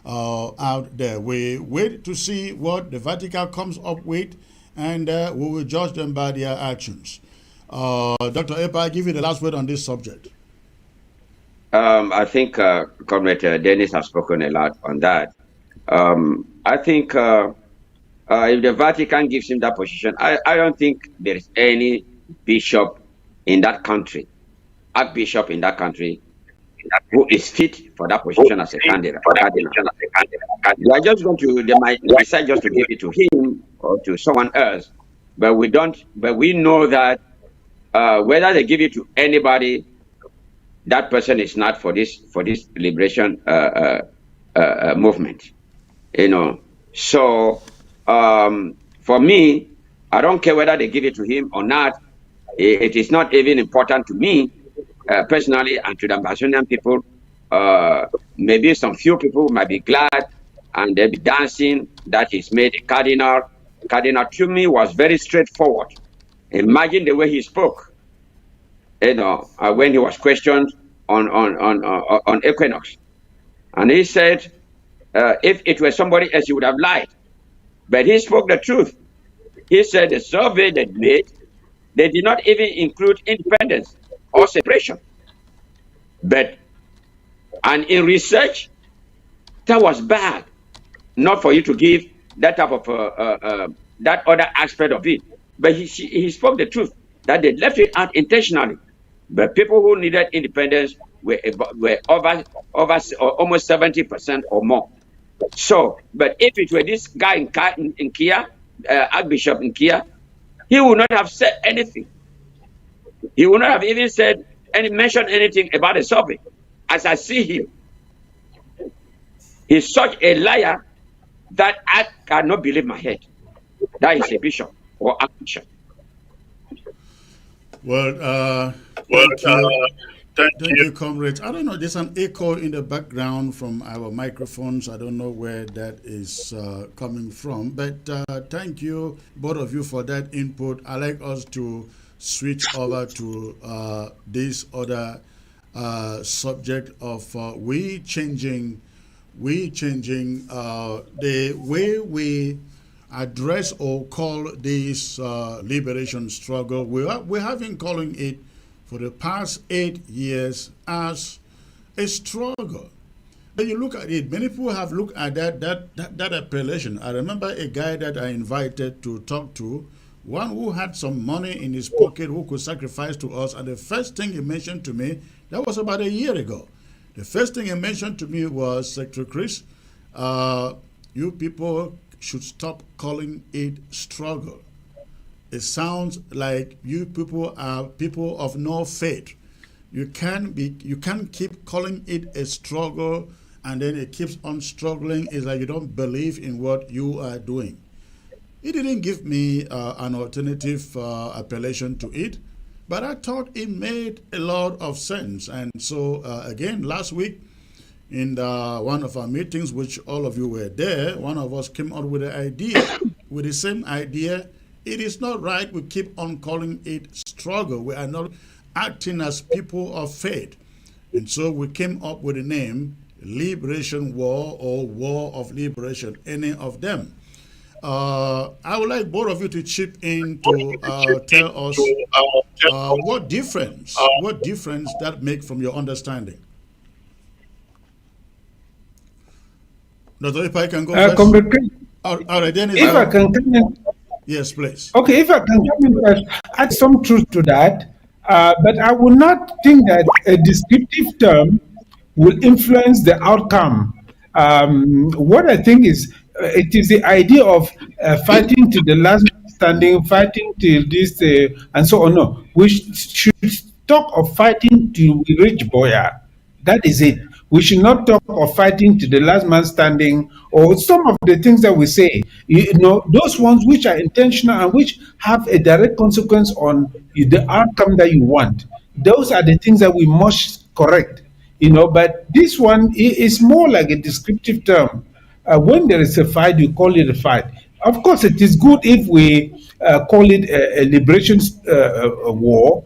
out there. We wait to see what the Vatican comes up with, and we will judge them by their actions. Dr. Epa, I give you the last word on this subject. I think Comrade Dennis has spoken a lot on that. I think if the Vatican gives him that position, I don't think there is any bishop in that country, archbishop in that country, who is fit for that position as a candidate. They are just going to, they might decide just to give it to him or to someone else but we don't. But we know that whether they give it to anybody, that person is not for this liberation movement. You know. So for me, I don't care whether they give it to him or not. It is not even important to me personally, and to the Amazonian people. Maybe some few people might be glad and they'll be dancing that he's made a cardinal. Cardinal to me was very straightforward. Imagine the way he spoke, you know, when he was questioned on Equinox. And he said, if it were somebody else, he would have lied. But he spoke the truth. He said the survey they made, they did not even include independence or separation. And in research, that was bad, not for you to give that type of that other aspect of it. But he spoke the truth, that they left it out intentionally. But people who needed independence were over almost 70% or more. So, but if it were this guy in Nkea, Archbishop Nkea, he would not have said anything. He would not have even mentioned anything about the survey. As I see him, he's such a liar that I cannot believe my head. That is a bishop or archbishop. Well, thank you, comrades. I don't know, there's an echo in the background from our microphones. I don't know where that is coming from, but thank you, both of you, for that input. I like us to switch over to this other subject of we changing the way we address or call this liberation struggle. We have been calling it for the past 8 years as a struggle. When you look at it, many people have looked at that appellation. I remember a guy that I invited to talk to, one who had some money in his pocket who could sacrifice to us, and the first thing he mentioned to me, that was about a year ago. The first thing he mentioned to me was, Secretary Chris, you people should stop calling it struggle. It sounds like you people are people of no faith. You can't keep calling it a struggle and then it keeps on struggling. It's like you don't believe in what you are doing. He didn't give me an alternative appellation to it, but I thought it made a lot of sense. And so again, last week in one of our meetings, which all of you were there, one of us came out with the idea, with the same idea. It is not right we keep on calling it struggle. We are not acting as people of faith. And so we came up with the name Liberation War or War of Liberation, any of them. I would like both of you to chip in to tell us what difference that make from your understanding. Dr. If I can go first. All right, Dennis. If I can come in. Yes, please. Okay, if I can come in first, add some truth to that. But I would not think that a descriptive term will influence the outcome. What I think is, it is the idea of fighting to the last standing, fighting till this, and so on. No, we should talk of fighting till we reach Boya. That is it. We should not talk of fighting to the last man standing, or some of the things that we say, those ones which are intentional and which have a direct consequence on the outcome that you want. Those are the things that we must correct, but this one is more like a descriptive term. When there is a fight, you call it a fight. Of course, it is good if we call it a liberation war,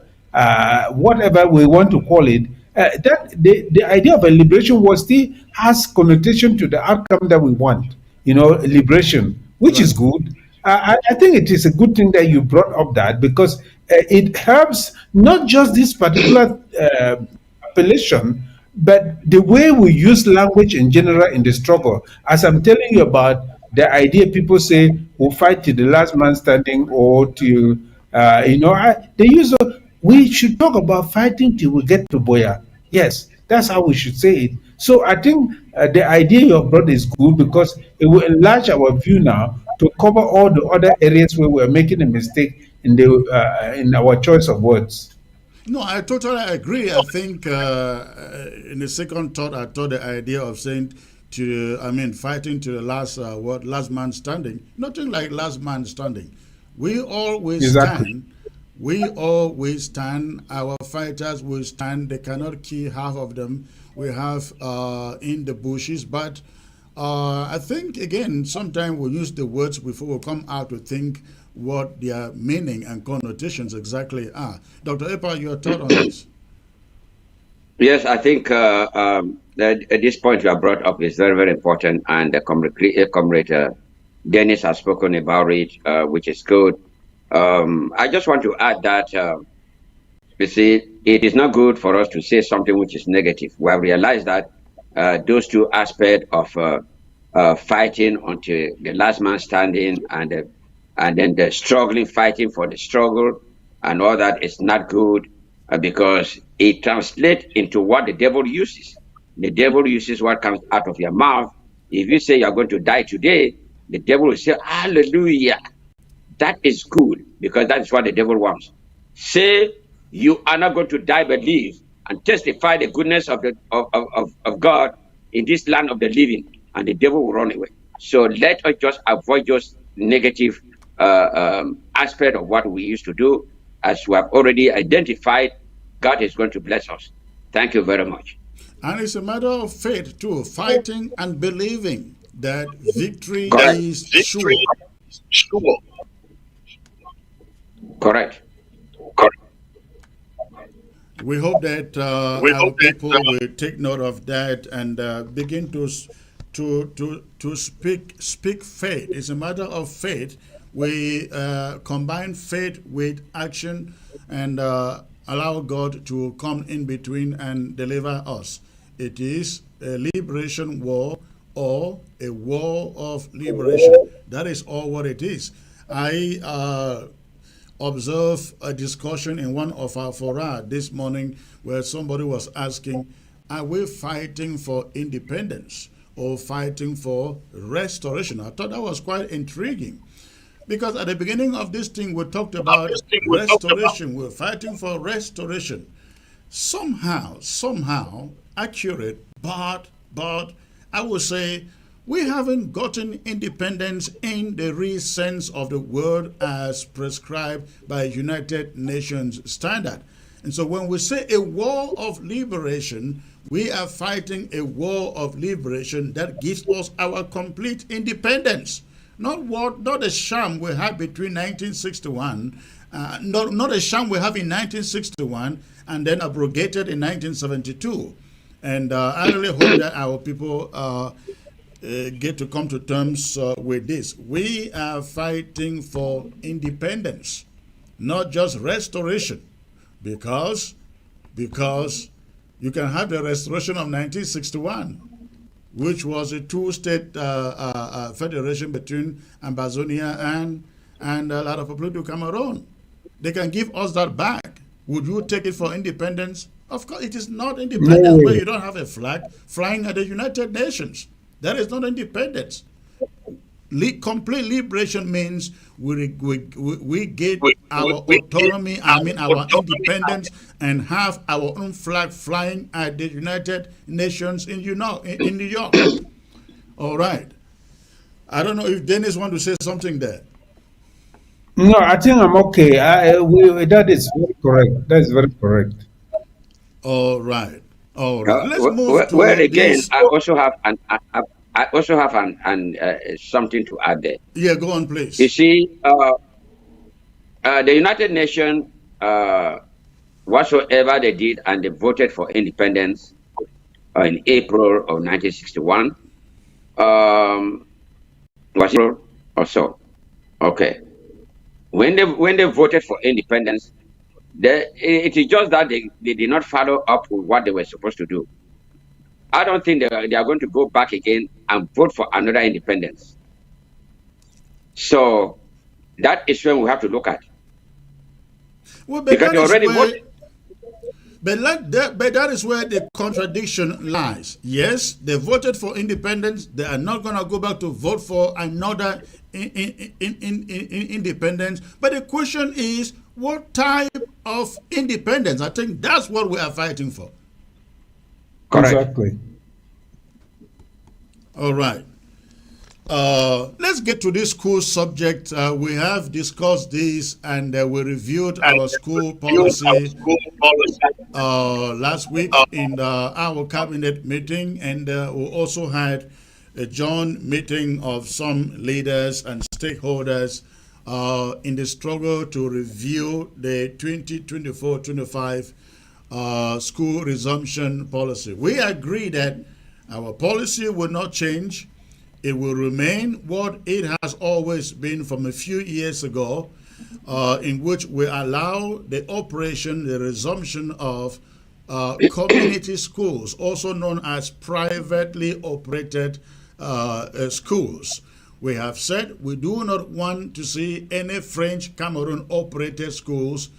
whatever we want to call it. That the idea of a liberation war still has connotation to the outcome that we want, liberation, which is good. I think it is a good thing that you brought up that, because it helps not just this particular appellation, but the way we use language in general in the struggle. As I'm telling you about the idea, people say we'll fight to the last man standing, or to, they use. We should talk about fighting till we get to Boya. Yes, that's how we should say it. So I think the idea you have brought is good, because it will enlarge our view now to cover all the other areas where we're making a mistake in our choice of words. No, I totally agree. I think in the second thought, I thought the idea of saying fighting to the last man standing. Nothing like last man standing. We always stand. We always stand. Our fighters will stand. They cannot kill half of them. We have in the bushes, but I think again, sometimes we use the words before we come out to think what their meaning and connotations exactly are. Dr. Epa, your thought on this? Yes, I think that at this point you have brought up is very, very important, and Comrade Dennis has spoken about it, which is good. I just want to add that, you see, it is not good for us to say something which is negative. We have realized that those two aspects of fighting until the last man standing and then the struggling, fighting for the struggle and all that is not good because it translates into what the devil uses. The devil uses what comes out of your mouth. If you say you're going to die today, the devil will say, hallelujah. That is good because that is what the devil wants. Say you are not going to die but live and testify the goodness of God in this land of the living, and the devil will run away. So let us just avoid those negative aspect of what we used to do. As we have already identified, God is going to bless us. Thank you very much. And it's a matter of faith too, fighting and believing that victory is sure. Correct. We hope that our people will take note of that and begin to speak faith. It's a matter of faith. We combine faith with action and allow God to come in between and deliver us. It is a liberation war or a war of liberation. That is all what it is. I observed a discussion in one of our fora this morning where somebody was asking, are we fighting for independence or fighting for restoration? I thought that was quite intriguing. Because at the beginning of this thing, we talked about restoration. We're fighting for restoration. Somehow accurate, but I would say we haven't gotten independence in the real sense of the word as prescribed by United Nations standard. And so when we say a war of liberation, we are fighting a war of liberation that gives us our complete independence. Not a sham we had between 1961, not a sham we have in 1961 and then abrogated in 1972. And I really hope that our people get to come to terms with this. We are fighting for independence, not just restoration, because you can have the restoration of 1961, which was a two-state federation between Ambazonia and a lot of people to Cameroon. They can give us that back. Would you take it for independence? Of course, it is not independence where you don't have a flag flying at the United Nations. That is not independence. Complete liberation means we get our autonomy, our independence, and have our own flag flying at the United Nations in New York. All right. I don't know if Dennis wants to say something there. No, I think I'm okay. That is very correct. That is very correct. All right. Let's move to well, again, this. I also have something to add there. Yeah, go on, please. You see, the United Nations, whatsoever they did, and they voted for independence in April of 1961, was April or so. Okay. When they voted for independence, it is just that they did not follow up with what they were supposed to do. I don't think they are going to go back again and vote for another independence. So that is when we have to look at. Well, because they already voted. But that is where the contradiction lies. Yes, they voted for independence. They are not going to go back to vote for another independence. But the question is, what type of independence? I think that's what we are fighting for. Correct. Exactly. All right. Let's get to this school subject. We have discussed this and we reviewed our school policy last week in our cabinet meeting, and we also had a joint meeting of some leaders and stakeholders in the struggle to review the 2024-25 school resumption policy. We agree that our policy will not change. It will remain what it has always been from a few years ago, in which we allow the operation, the resumption of community schools, also known as privately operated schools. We have said we do not want to see any French Cameroon operated schools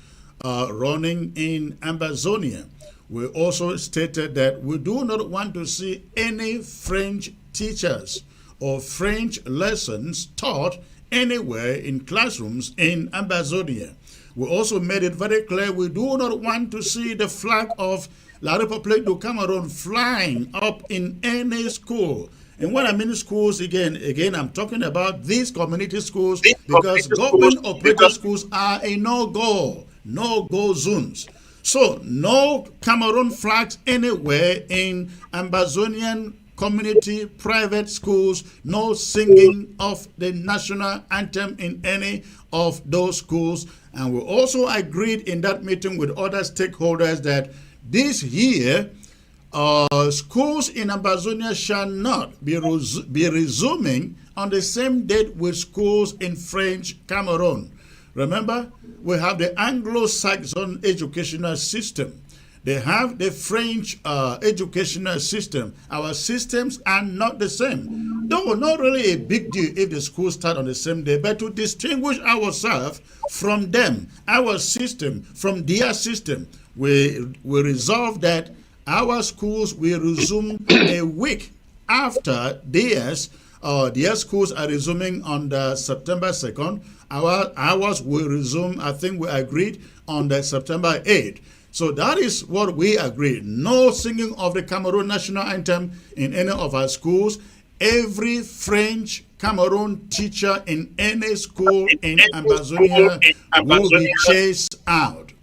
running in Ambazonia. We also stated that we do not want to see any French teachers or French lessons taught anywhere in classrooms in Ambazonia. We also made it very clear we do not want to see the flag of La République du Cameroon flying up in any school. And when I mean schools, again, I'm talking about these community schools, because government-operated schools are a no-go zones. So no Cameroon flags anywhere in Ambazonian community private schools, no singing of the national anthem in any of those schools. And we also agreed in that meeting with other stakeholders that this year, schools in Ambazonia shall not be resuming on the same date with schools in French Cameroon. Remember, we have the Anglo-Saxon educational system. They have the French educational system. Our systems are not the same. Though not really a big deal if the schools start on the same day, but to distinguish ourselves from them, our system from their system, we resolve that our schools will resume a week after theirs. Their schools are resuming on the September 2nd. Ours will resume, I think we agreed, on the September 8th. So that is what we agreed. No singing of the Cameroon national anthem in any of our schools. Every French Cameroon teacher in any school in Ambazonia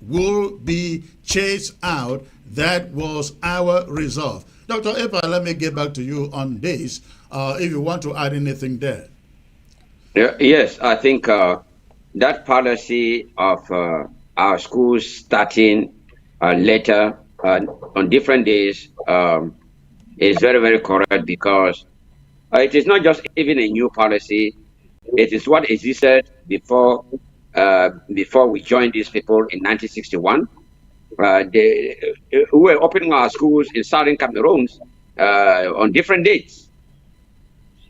will be chased out. That was our resolve. Dr. Epa, let me get back to you on this, if you want to add anything there. Yes, I think that policy of our schools starting later on different days is very, very correct, because it is not just even a new policy. It is what existed before we joined these people in 1961. We were opening our schools in southern Cameroon on different dates.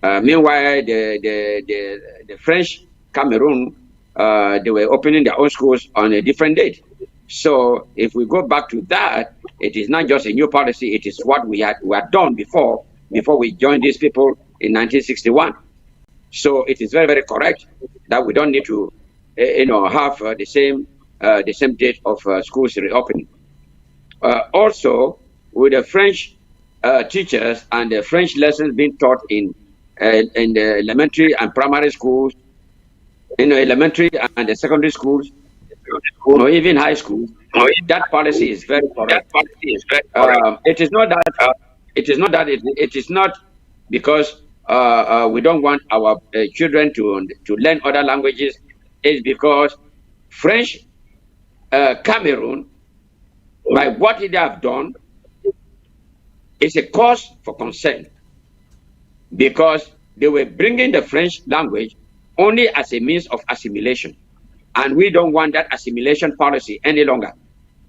Meanwhile, the French Cameroon, they were opening their own schools on a different date. So if we go back to that, it is not just a new policy, it is what we had done before we joined these people in 1961. So it is very, very correct that we don't need to have the same date of schools reopening. Also, with the French teachers and the French lessons being taught in the elementary and primary schools, elementary and the secondary schools, or even high school, that policy is very correct. It is not because we don't want our children to learn other languages. It's because French Cameroon, by what they have done, is a cause for concern, because they were bringing the French language only as a means of assimilation. And we don't want that assimilation policy any longer.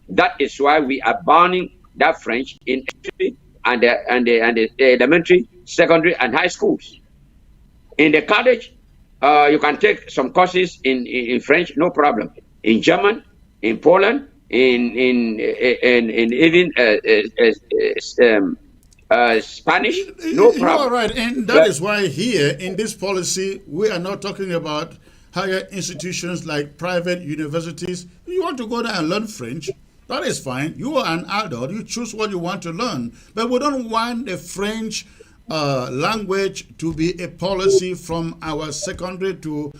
That is why we are banning that French in the elementary, secondary, and high schools. In the college, you can take some courses in French, no problem. In German, in Poland, in even Spanish, no You are problem. right, and that is why here in this policy we are not talking about higher institutions like private universities. You want to go there and learn French, that is fine. You are an adult, you choose what you want to learn, but we don't want the French language to be a policy from our secondary to,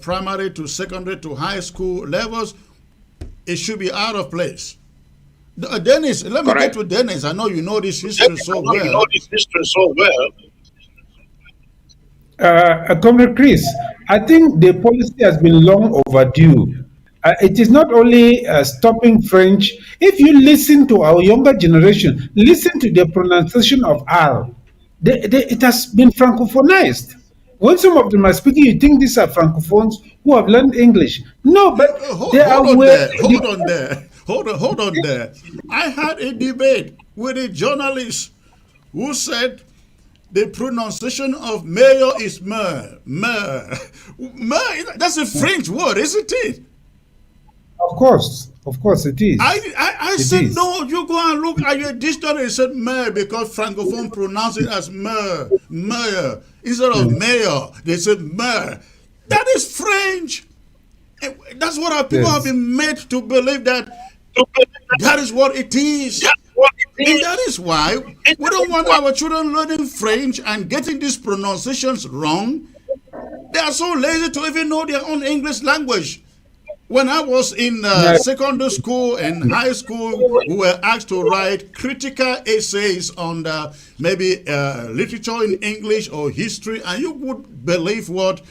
primary to secondary to high school levels. It should be out of place. Dennis, let me get Correct. to Dennis. I know you know this history so well. Comrade Chris, I think the policy has been long overdue. It is not only stopping French. If you listen to our younger generation, listen to the pronunciation of R. It has been francophonized. When some of them are speaking, you think these are francophones who have learned English. No, but they are Hold on where there. Hold on there. Hold on there. I had a debate with a journalist who said the pronunciation of mayor is mer. Mer. Mer, that's a French word, isn't it? of course, it is. I It said, is. no, you go and look at your dictionary. It said mer because Francophone pronounce it as mer. Mer. Instead of mayor, they said mer. That is French. That's what our people have Yes. been made to believe that that is what it is. And that is why we don't want our children learning French and getting these pronunciations wrong. They are so lazy to even know their own English language. When I was in Yeah. secondary school and high school, we were asked to write critical essays on maybe literature in English or history, and you would believe what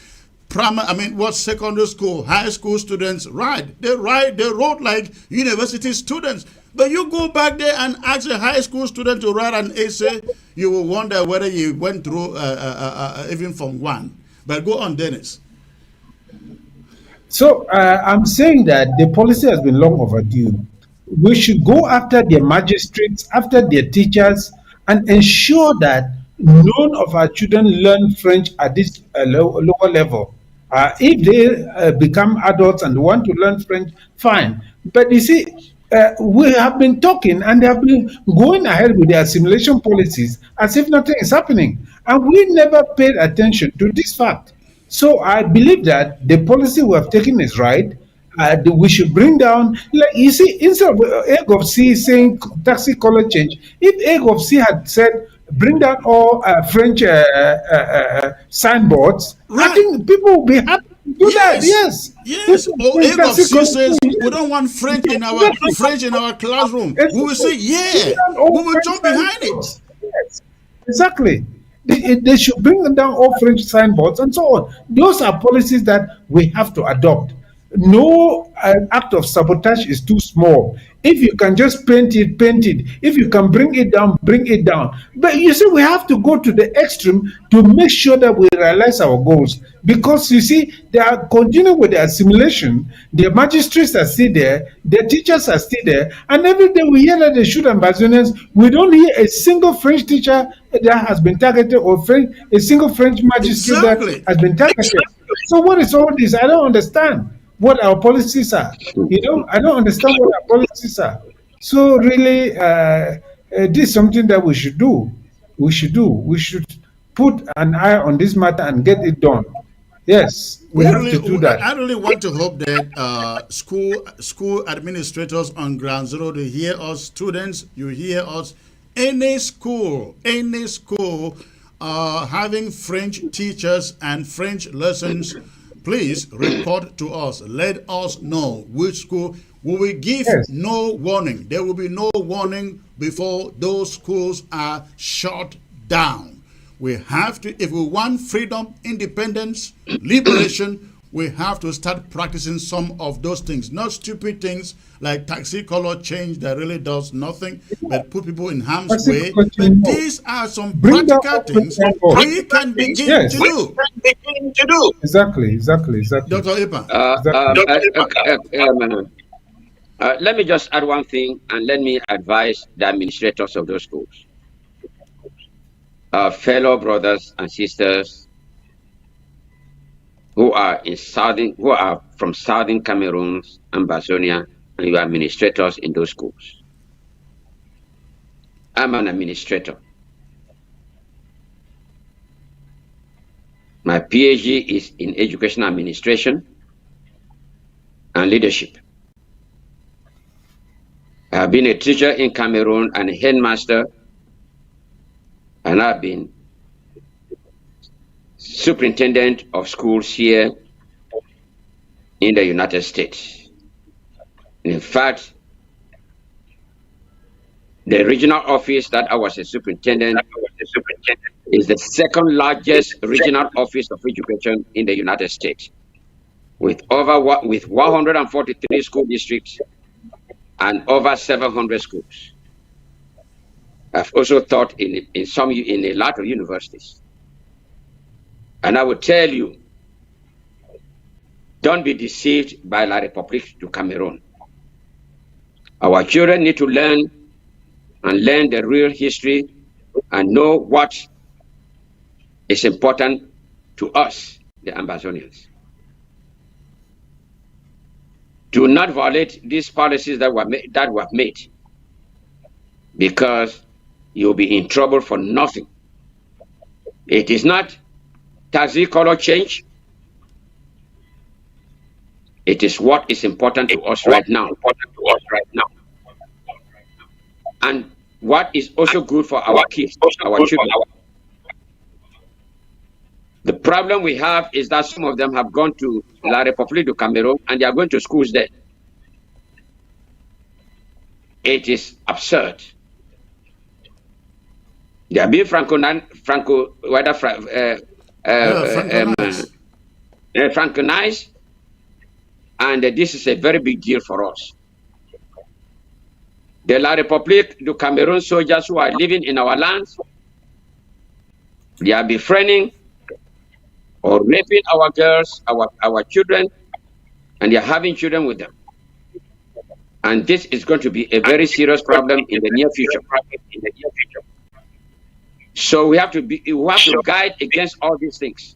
what secondary school, high school students write. They wrote like university students. But you go back there and ask a high school student to write an essay, you will wonder whether you went through even from one. But go on, Dennis. So I'm saying that the policy has been long overdue. We should go after their magistrates, after their teachers, and ensure that none of our children learn French at this lower level. If they become adults and want to learn French, fine. But you see, we have been talking and they have been going ahead with their assimilation policies as if nothing is happening. And we never paid attention to this fact. So I believe that the policy we have taken is right. We should bring down, like you see, instead of A of C saying taxi color change, if A of C had said bring down all French signboards, I Right. think people will be happy to do that. Yes. Yes. People Or bring if taxi C color says change. we don't want French in our classroom, we will say Bring yeah. down all We will French jump behind it. signboards. Yes, exactly. They should bring down all French signboards and so on. Those are policies that we have to adopt. No act of sabotage is too small. If you can just paint it, paint it. If you can bring it down, bring it down. But you see, we have to go to the extreme to make sure that we realize our goals. Because you see, they are continuing with the assimilation. The magistrates are still there, the teachers are still there, and every day we hear that they shoot Ambazonians. We don't hear a single French teacher that has been targeted or a single French magistrate that Exactly. has been targeted. So what is all this? I don't understand what our policies are. I don't understand what our policies are. So really, this is something that we should do. We should do. We should put an eye on this matter and get it done. Yes, we have to do that. I really want to hope that school administrators on ground zero, they hear us, students, you hear us. Any school having French teachers and French lessons, please report to us. Let us know which school. We will give Yes. no warning. There will be no warning before those schools are shut down. We have to, if we want freedom, independence, liberation, we have to start practicing some of those things. Not stupid things like taxi color change that really does nothing, but put people in harm's Taxi way. color But change, no. these are some Bring down practical all things French signboards. we can begin Yes. to do. Exactly. Dr. Ipa. Let me just add one thing, and let me advise the administrators of those schools. Fellow brothers and sisters who are from southern Cameroon and Bazonia, and you are administrators in those schools. I'm an administrator. My PhD is in education administration and leadership. I have been a teacher in Cameroon and a headmaster, and I've been superintendent of schools here in the United States. In fact, the regional office that I was a superintendent is the second largest regional office of education in the United States, with 143 school districts and over 700 schools. I've also taught in a lot of universities. And I would tell you, don't be deceived by La République du Cameroon. Our children need to learn the real history and know what is important to us, the Amazonians. Do not violate these policies that were made, because you'll be in trouble for nothing. It is not taxi color change. It is what is important to us right now. And what is also good for our kids, our children. The problem we have is that some of them have gone to La République du Cameroon and they are going to schools there. It is absurd. They are being franconized, and this is a very big deal for us. The La République du Cameroon soldiers who are living in our lands, they are befriending or raping our girls, our children, and they are having children with them. And this is going to be a very serious problem in the near future. So we have to guide against all these things.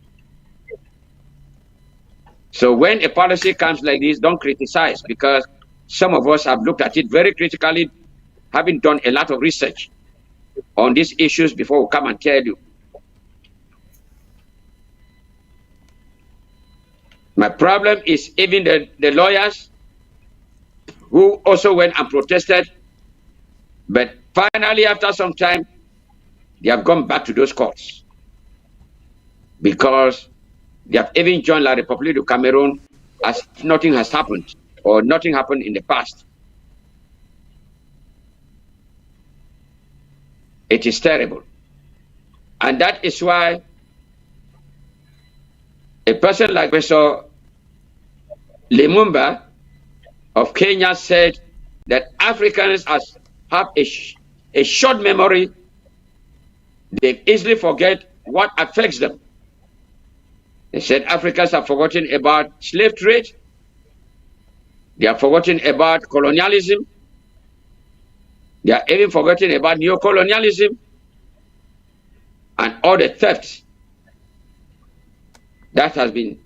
So when a policy comes like this, don't criticize, because some of us have looked at it very critically, having done a lot of research on these issues before we come and tell you. My problem is even the lawyers who also went and protested, but finally after some time, they have gone back to those courts because they have even joined La République du Cameroon as if nothing has happened or nothing happened in the past. It is terrible. And that is why a person like Professor Lumumba of Kenya said that Africans have a short memory. They easily forget what affects them. They said Africans have forgotten about slave trade. They have forgotten about colonialism. They are even forgotten about neocolonialism and all the theft that has been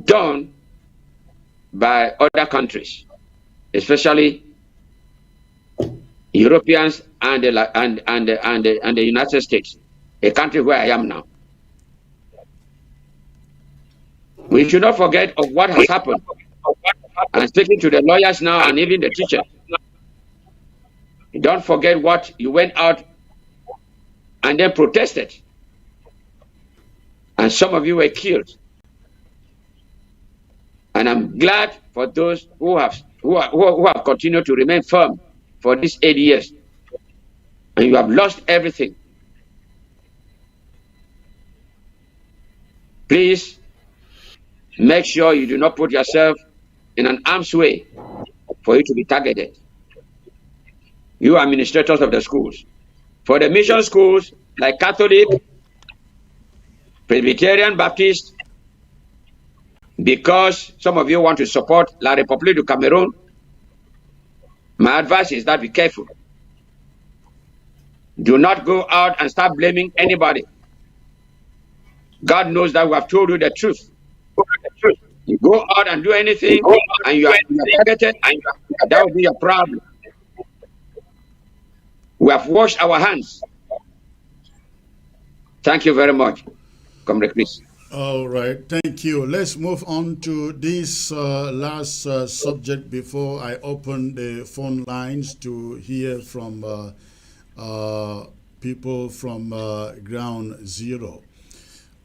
done by other countries, especially Europeans and the United States, a country where I am now. We should not forget of what has happened. I'm speaking to the lawyers now and even the teachers. Don't forget what you went out and then protested. And some of you were killed. And I'm glad for those who have continued to remain firm for these 8 years. And you have lost everything. Please make sure you do not put yourself in an arm's way for you to be targeted. You administrators of the schools. For the mission schools, like Catholic, Presbyterian, Baptist, because some of you want to support La République du Cameroon, my advice is that be careful. Do not go out and start blaming anybody. God knows that we have told you the truth. You go out and do anything, and you are targeted, that will be your problem. We have washed our hands. Thank you very much, Comrade Chris. All right, thank you. Let's move on to this last subject before I open the phone lines to hear from people from Ground Zero.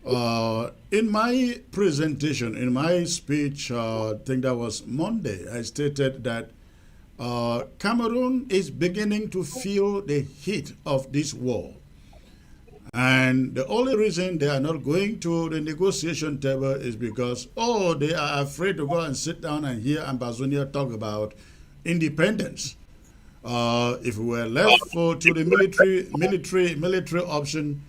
In my presentation, in my speech, I think that was Monday, I stated that Cameroon is beginning to feel the heat of this war. And the only reason they are not going to the negotiation table is because, they are afraid to go and sit down and hear Ambazonia talk about independence. If we were left to the military option,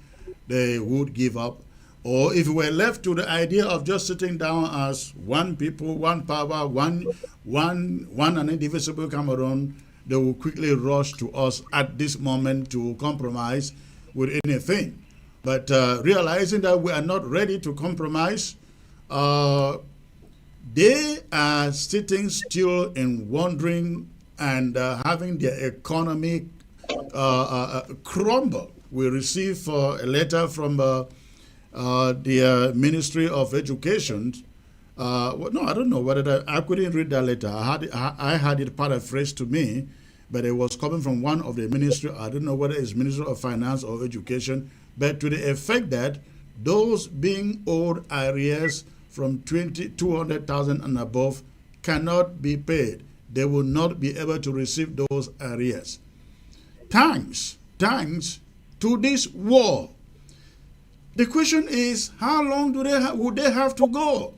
they would give up. Or if we were left to the idea of just sitting down as one people, one power, one and indivisible Cameroon, they will quickly rush to us at this moment to compromise with anything. But realizing that we are not ready to compromise, they are sitting still and wondering and having their economy crumble. We received a letter from the Ministry of Education. No, I don't know whether I couldn't read that letter. I had it paraphrased to me, but it was coming from one of the ministry. I don't know whether it's Ministry of Finance or Education, but to the effect that those being owed arrears from 200,000 and above cannot be paid. They will not be able to receive those arrears. Thanks to this war. The question is, how long would they have to go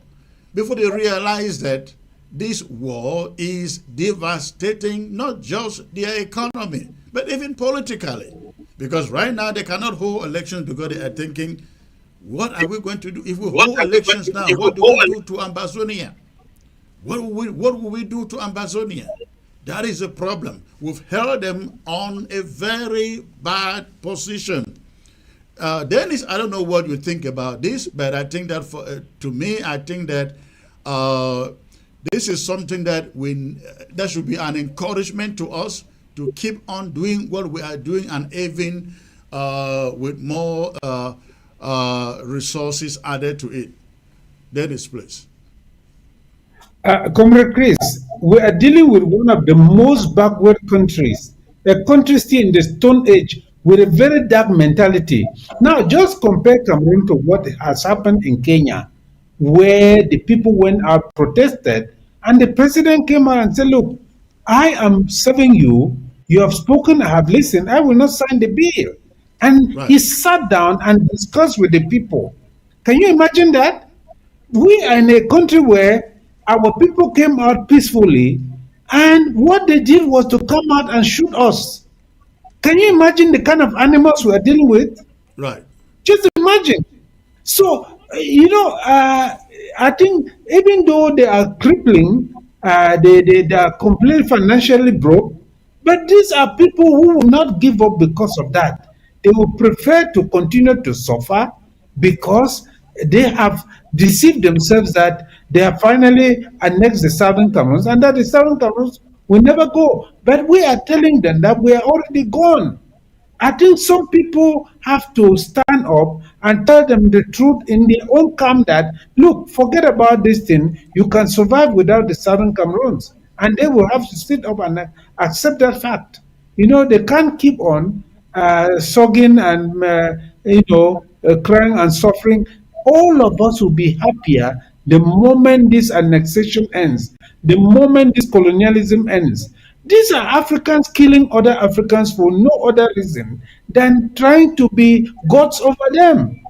before they realize that this war is devastating not just their economy, but even politically? Because right now they cannot hold elections because they are thinking, what are we going to do if we hold elections now? What do we do to Ambazonia? What will we do to Ambazonia? That is a problem. We've held them on a very bad position. Dennis, I don't know what you think about this, but I think that to me, I think that this is something that that should be an encouragement to us to keep on doing what we are doing, and even with more resources added to it. Dennis, please. Comrade Chris, we are dealing with one of the most backward countries, a country still in the Stone Age with a very dark mentality. Now, just compare Cameroon to what has happened in Kenya, where the people went out, protested, and the president came out and said, look, I am serving you. You have spoken, I have listened, I will not sign the bill. And he sat down and discussed with the people. Can you imagine that? We are in a country where our people came out peacefully, and what they did was to come out and shoot us. Can you imagine the kind of animals we are dealing with? Right. Just imagine. So, I think even though they are crippling, they are completely financially broke, but these are people who will not give up because of that. They will prefer to continue to suffer because they have deceived themselves that they have finally annexed the Southern Cameroons and that the Southern Cameroons will never go. But we are telling them that we are already gone. I think some people have to stand up and tell them the truth in their own calm that, look, forget about this thing. You can survive without the Southern Cameroons. And they will have to sit up and accept that fact. They can't keep on sogging and, crying and suffering. All of us will be happier the moment this annexation ends, the moment this colonialism ends. These are Africans killing other Africans for no other reason than trying to be gods over them.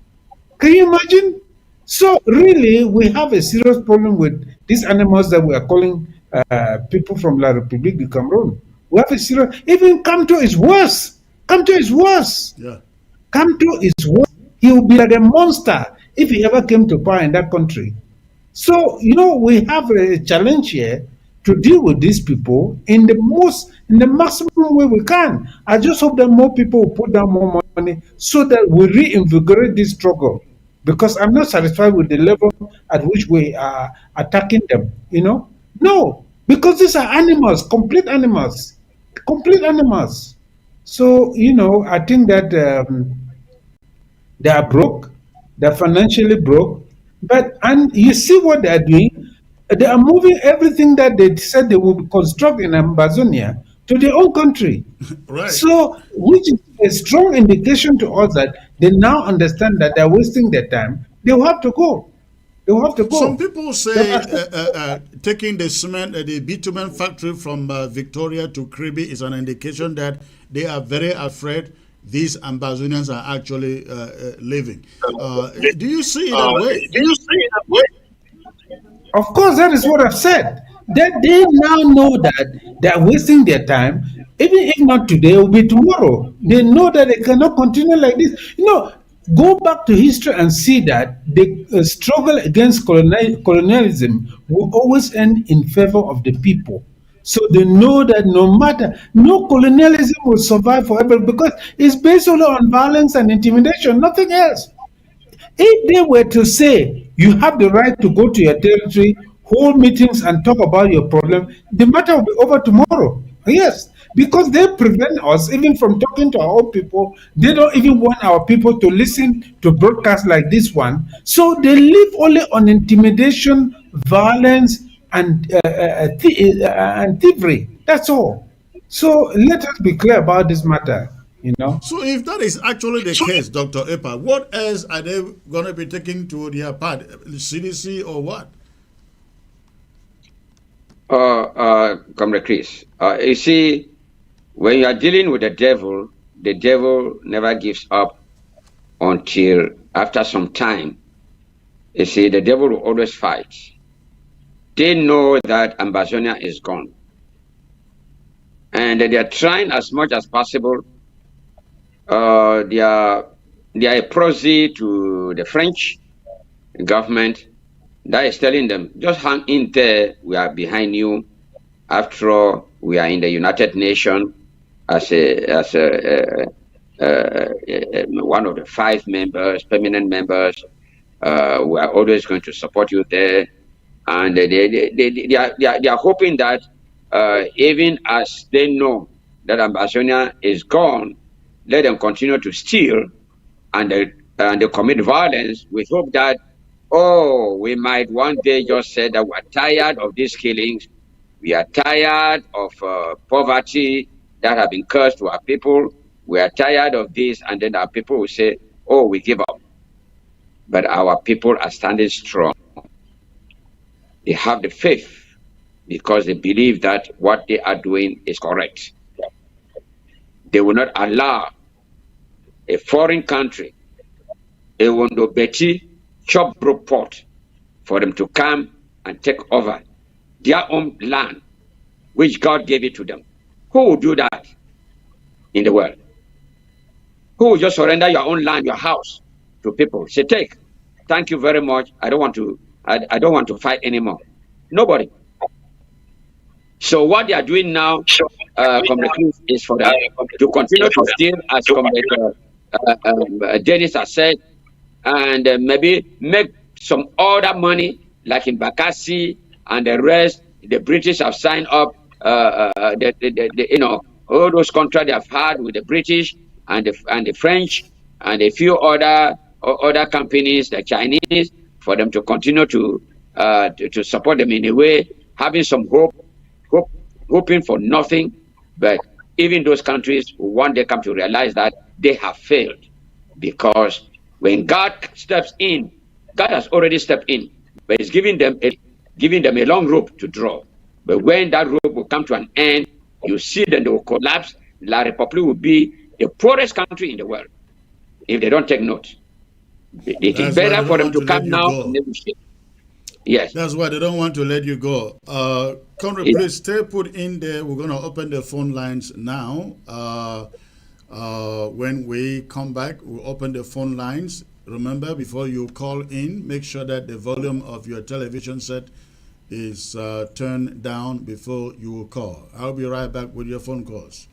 Can you imagine? So really, we have a serious problem with these animals that we are calling people from La République du Cameroun. We have a serious, even Kamto is worse. Kamto is worse. Yeah. Kamto is worse. He will be like a monster if he ever came to power in that country. So, we have a challenge here to deal with these people in the maximum way we can. I just hope that more people will put down more money so that we reinvigorate this struggle. because I'm not satisfied with the level at which we are attacking them. No, because these are animals, complete animals. So I think that they are broke, they're financially broke, and you see what they are doing. They are moving everything that they said they would construct in Amazonia to their own country. Right. So, which is a strong indication to us that they now understand that they're wasting their time. They will have to go. They will have to Some go. people say taking the cement, the bitumen factory from Victoria to Kribi is an indication that they are very afraid these Ambazonians are actually leaving. Do you see it that way? Of course, that is what I've said. That they now know that they are wasting their time. Even if not today, it will be tomorrow. They know that they cannot continue like this. Go back to history and see that the struggle against colonialism will always end in favor of the people. So they know that no colonialism will survive forever because it's based only on violence and intimidation, nothing else. If they were to say you have the right to go to your territory, hold meetings and talk about your problem, the matter will be over tomorrow. Yes, because they prevent us even from talking to our own people. They don't even want our people to listen to broadcasts like this one. So they live only on intimidation, violence, and thievery. That's all. So let us be clear about this matter. So if that is actually the case, Dr. Epa, what else are they going to be taking to their part? CDC or what? Comrade Chris, you see, when you are dealing with the devil never gives up until after some time. You see, the devil will always fight. They know that Amazonia is gone. And they are trying as much as possible. They are a proxy to the French government that is telling them, just hang in there, we are behind you. After all, we are in the United Nations as one of the 5 members, permanent members. We are always going to support you there. And they are hoping that even as they know that Amazonia is gone, let them continue to steal and they commit violence with hope that, we might one day just say that we're tired of these killings. We are tired of poverty that have been cursed to our people. We are tired of this. And then our people will say, we give up. But our people are standing strong. They have the faith because they believe that what they are doing is correct. They will not allow a foreign country, a Wondobeti chop broke pot, for them to come and take over their own land, which God gave it to them. Who will do that in the world? Who will just surrender your own land, your house to people? Say, take. Thank you very much. I don't want to fight anymore. Nobody. So what they are doing now, is for them to continue to steal, as Dennis has said, and maybe make some other money, like in Bakassi and the rest. The British have signed up, all those contracts they have had with the British and the French and a few other companies, the Chinese, for them to continue to support them in a way, having some hoping for nothing. But even those countries will one day come to realize that they have failed, because when God steps in, God has already stepped in, but He's giving them a long rope to draw. But when that rope will come to an end, you see that they will collapse. La Republic will be the poorest country in the world if they don't take note. It is better for them to come now and negotiate. Yes. That's why they don't want to let you go. Conrad, please stay put in there. We're going to open the phone lines now. When we come back, we'll open the phone lines. Remember, before you call in, make sure that the volume of your television set is turned down before you will call. I'll be right back with your phone calls.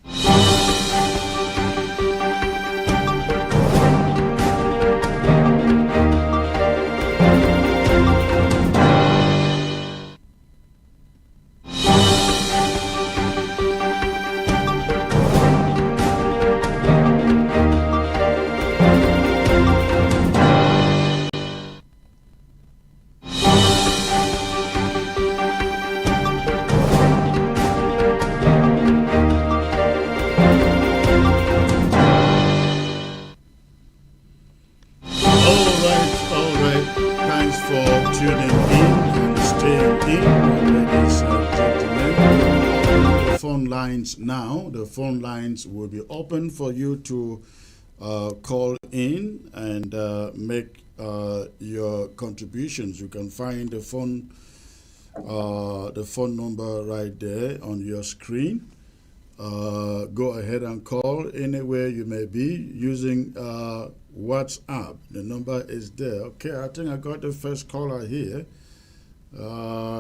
lines now. The phone lines will be open for you to call in and make your contributions. You can find the phone number right there on your screen. Go ahead and call anywhere you may be using WhatsApp. The number is there. Okay, I think I got the first caller here.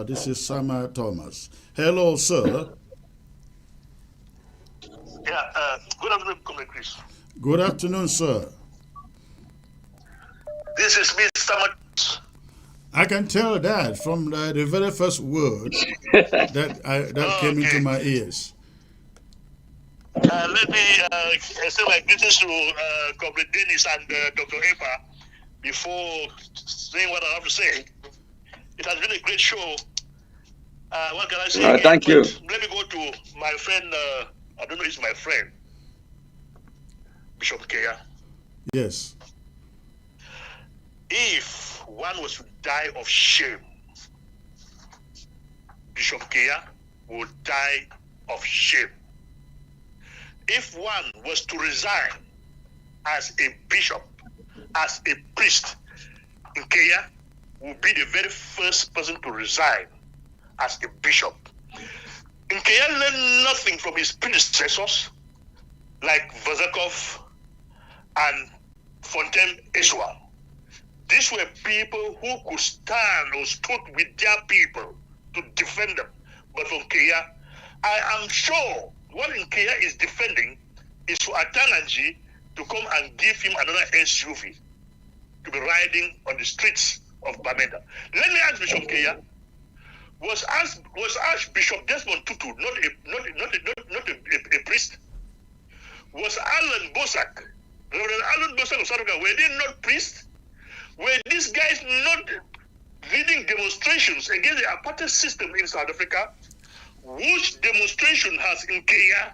This is Sama Thomas. Hello, sir. Yeah, good afternoon, Comrade Chris. Good afternoon, sir. This is me, Sama. I can tell that from the very first word that came into my ears. Let me say my greetings to Comrade Dennis and Dr. Epa before saying what I have to say. It has been a great show. What can I say? Thank you. Let me go to my friend, I don't know if he's my friend, Bishop Nkea. Yes. If one was to die of shame, Bishop Nkea would die of shame. If one was to resign as a bishop, as a priest, Nkea would be the very first person to resign as a bishop. Nkea learned nothing from his predecessors like Vazakov and Fontaine Eswa. These were people who could stand or stood with their people to defend them. But for Nkea, I am sure what Nkea is defending is for Atananji to come and give him another SUV to be riding on the streets of Bamenda. Let me ask Bishop Nkea, was Archbishop Desmond Tutu not a priest? Was Alan Bosak, Reverend Alan Bosak of South Africa, were they not priests? Were these guys not leading demonstrations against the apartheid system in South Africa? Which demonstration has Nkea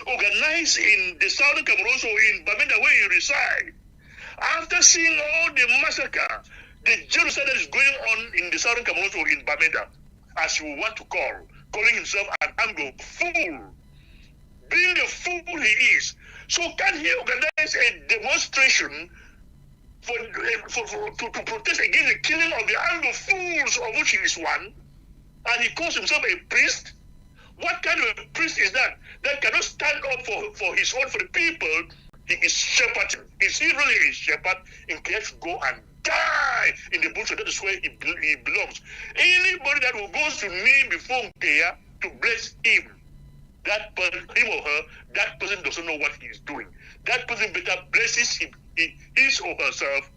organized in the southern Cameroon, so in Bamenda where he resides? After seeing all the massacre, the genocide that is going on in the southern Cameroon, so in Bamenda, as you want to calling himself an Anglo fool, being the fool he is. So can he organize a demonstration to protest against the killing of the Anglo fools, of which he is one, and he calls himself a priest? What kind of a priest is that? That cannot stand up for his own, for the people? He is shepherding. Is he really a shepherd? Nkea should go and die in the bush. That is where he belongs. Anybody that will go to kneel before Nkea to bless him, that person, him or her, that person doesn't know what he is doing. That person better blesses his or herself,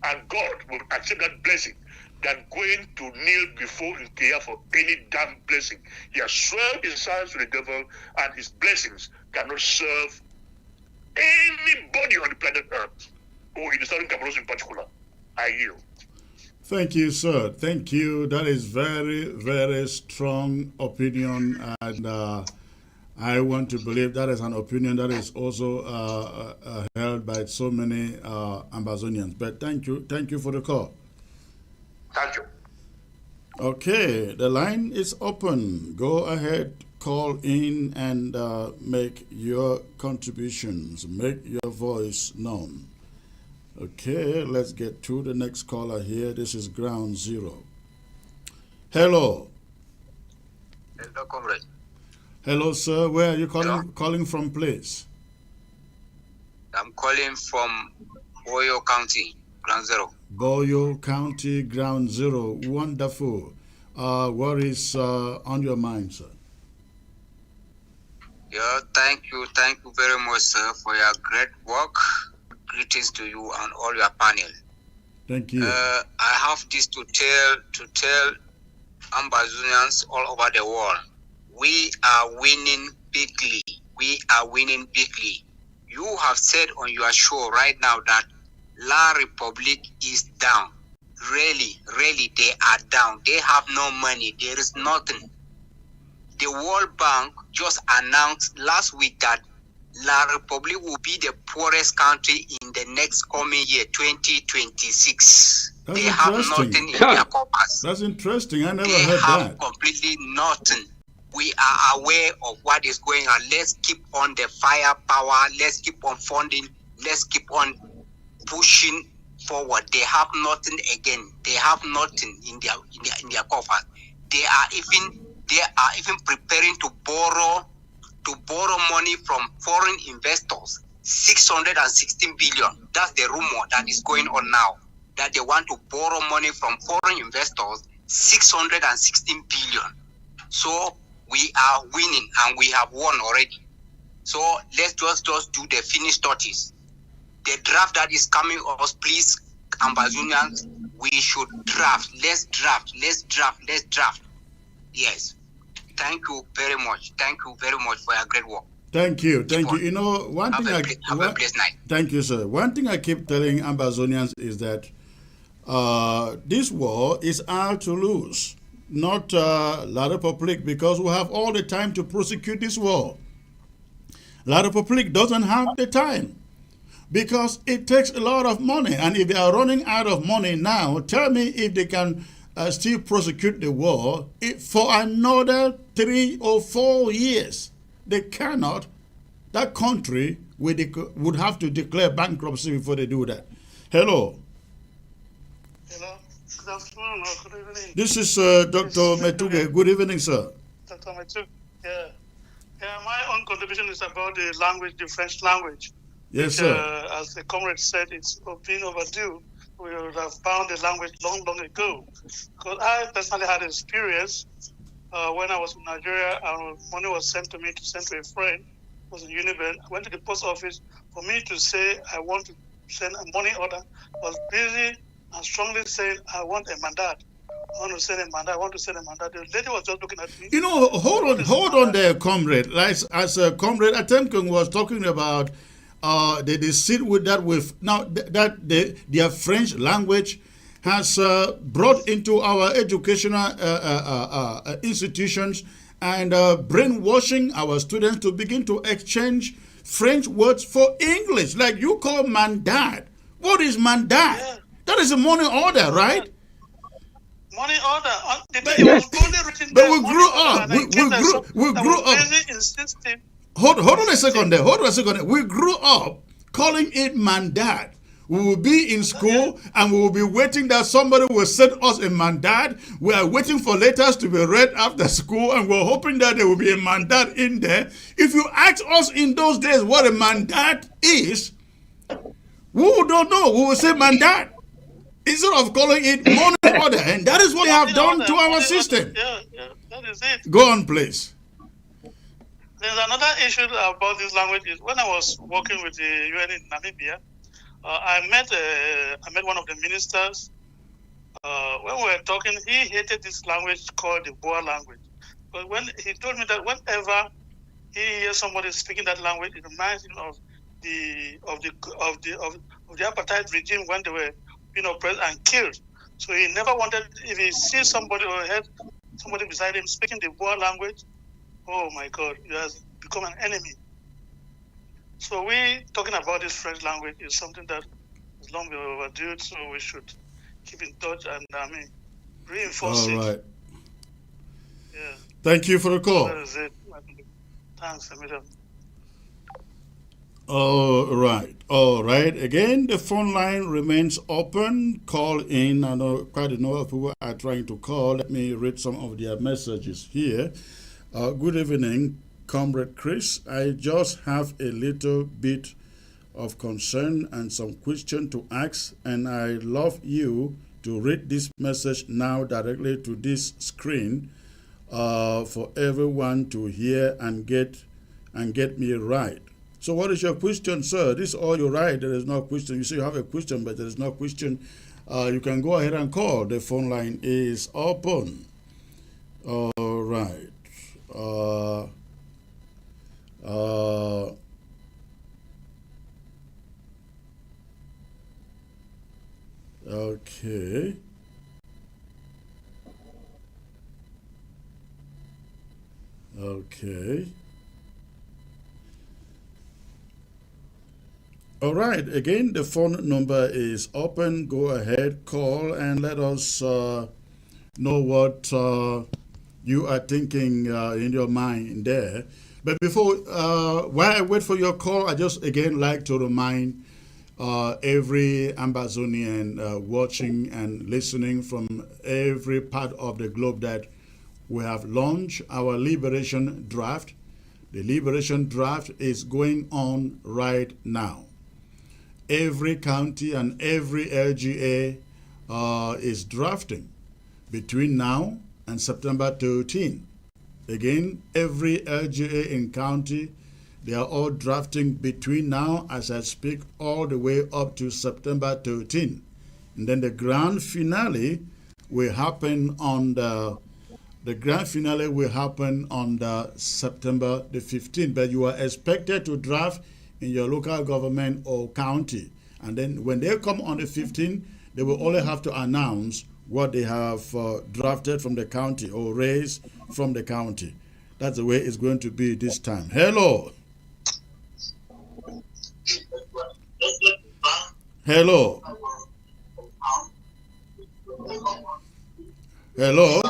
and God will accept that blessing than going to kneel before Nkea for any damn blessing. He has sworn his sons to the devil, and his blessings cannot serve anybody on the planet Earth, or in the southern Cameroon in particular. I yield. Thank you, sir. Thank you. That is very, very strong opinion, and I want to believe that is an opinion that is also held by so many Ambazonians. But thank you for the call. Thank you. Okay, the line is open. Go ahead, call in and make your contributions, make your voice known. Okay, let's get to the next caller here. This is Ground Zero. Hello. Hello, comrade. Hello, sir. Where are you calling from, please? I'm calling from Oyo County, Ground Zero. Boyo County, Ground Zero. Wonderful. What is on your mind, sir? Yeah, thank you very much, sir, for your great work. Greetings to you and all your panel. Thank you. I have this to tell Ambazonians all over the world. We are winning bigly. We are winning bigly. You have said on your show right now that La Republique is down. Really, they are down. They have no money. There is nothing. The World Bank just announced last week that La Republique will be the poorest country in the next coming year, 2026. That's they have nothing in their coffers. That's interesting. I never they heard have that. completely nothing. We are aware of what is going on. Let's keep on the firepower. Let's keep on funding. Let's keep on pushing forward. They have nothing again. They have nothing in their coffers. They are even preparing to borrow money from foreign investors. 616 billion. That's the rumor that is going on now. That they want to borrow money from foreign investors. 616 billion. So we are winning and we have won already. So let's just do the finished touches. The draft that is coming us, please, Ambazonians, we should draft. Let's draft. Yes. Thank you very much. Thank you very much for your great work. Thank you. Thank you. You know, one thing have a blessed night. Thank you, sir. One thing I keep telling Ambazonians is that this war is ours to lose, not La Republic, because we have all the time to prosecute this war. La Republic doesn't have the time because it takes a lot of money. And if they are running out of money now, tell me if they can still prosecute the war for another 3 or 4 years. They cannot. That country would have to declare bankruptcy before they do that. Hello. Hello. Good afternoon or good evening. This is Dr. Metuge. Good evening, sir. Dr. Metuge. Yeah. My own contribution is about the language, the French language. Yes, which, sir. As the comrade said, it's been overdue. We would have found the language long ago. Because I personally had experience when I was in Nigeria and money was sent to me to send to a friend who was in Uniben. I went to the post office for me to say I want to send a money order. I was busy and strongly saying I want a mandat. I want to send a mandat. I want to send a mandat. The lady was just looking at me. You know, hold on there, comrade. Like, as Comrade Atemkung was talking about, they sit with that now that their French language has brought into our educational institutions and brainwashing our students to begin to exchange French words for English. Like you call mandat. What is mandat? Yeah. That is a money order, right? Money order. It was only written But there, we grew money order, up. and I We grew up. Busy insisting. Hold on a second there. Hold on a second there. We grew up calling it mandat. We will be in school and we will be waiting that somebody will send us a mandat. We are waiting for letters to be read after school and we're hoping that there will be a mandat in there. If you ask us in those days what a mandat is, we don't know. We will say mandat instead of calling it money order. And that is what they have done to our system. Yeah, that is it. Go on, please. There's another issue about this language is when I was working with the UN in Namibia, I met one of the ministers. When we were talking, he hated this language called the Boer language. But when he told me that whenever he hears somebody speaking that language, it reminds him of the apartheid regime when they were being oppressed and killed. So he never wanted, if he sees somebody or heard somebody beside him speaking the Boer language, oh my God, he has become an enemy. So we talking about this French language is something that is long been overdue, so we should keep in touch and reinforce it. All right. Yeah. Thank you for the call. That is it. Thanks, Amida. All right. Again, the phone line remains open. Call in. I know quite a number of people are trying to call. Let me read some of their messages here. Good evening, Comrade Chris. I just have a little bit of concern and some question to ask, and I love you to read this message now directly to this screen for everyone to hear and get me right. So what is your question, sir? This is all you write. There is no question. You say you have a question, but there is no question. You can go ahead and call. The phone line is open. All right. Okay. Okay. All right. Again, the phone number is open. Go ahead, call, and let us know what you are thinking in your mind there. But before, while I wait for your call, I just again like to remind every Ambazonian watching and listening from every part of the globe that we have launched our liberation draft. The liberation draft is going on right now. Every county and every LGA is drafting between now and September 13. Again, every LGA in county, they are all drafting between now, as I speak, all the way up to September 13. And then the grand finale will happen on the September the 15th. But you are expected to draft in your local government or county. And then when they come on the 15th, they will only have to announce what they have drafted from the county or raised from the county. That's the way it's going to be this time. Hello. Hello. Hello.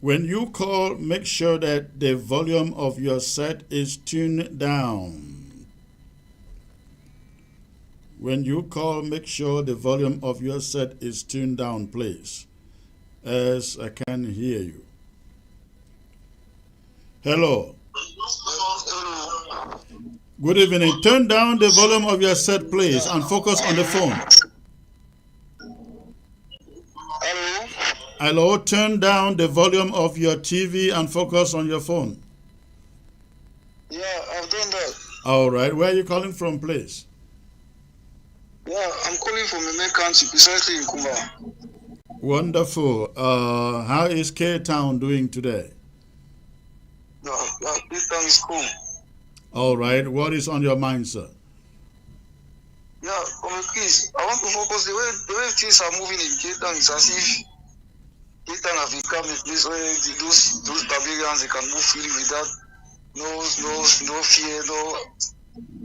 When you call, make sure that the volume of your set is tuned down. When you call, make sure the volume of your set is tuned down, please, as I can hear you. Hello. Good evening. Turn down the volume of your set, please, and focus on the phone. Hello. Hello. Turn down the volume of your TV and focus on your phone. Yeah, I've done that. All right. Where are you calling from, please? Yeah, I'm calling from Meme County, precisely in Kumba. Wonderful. How is K-Town doing today? Yeah, this time is cool. All right. What is on your mind, sir? Yeah, please, I want to focus the way things are moving in K-Town. It's as if K-Town have become a place where those barbarians, they can move freely without no fear,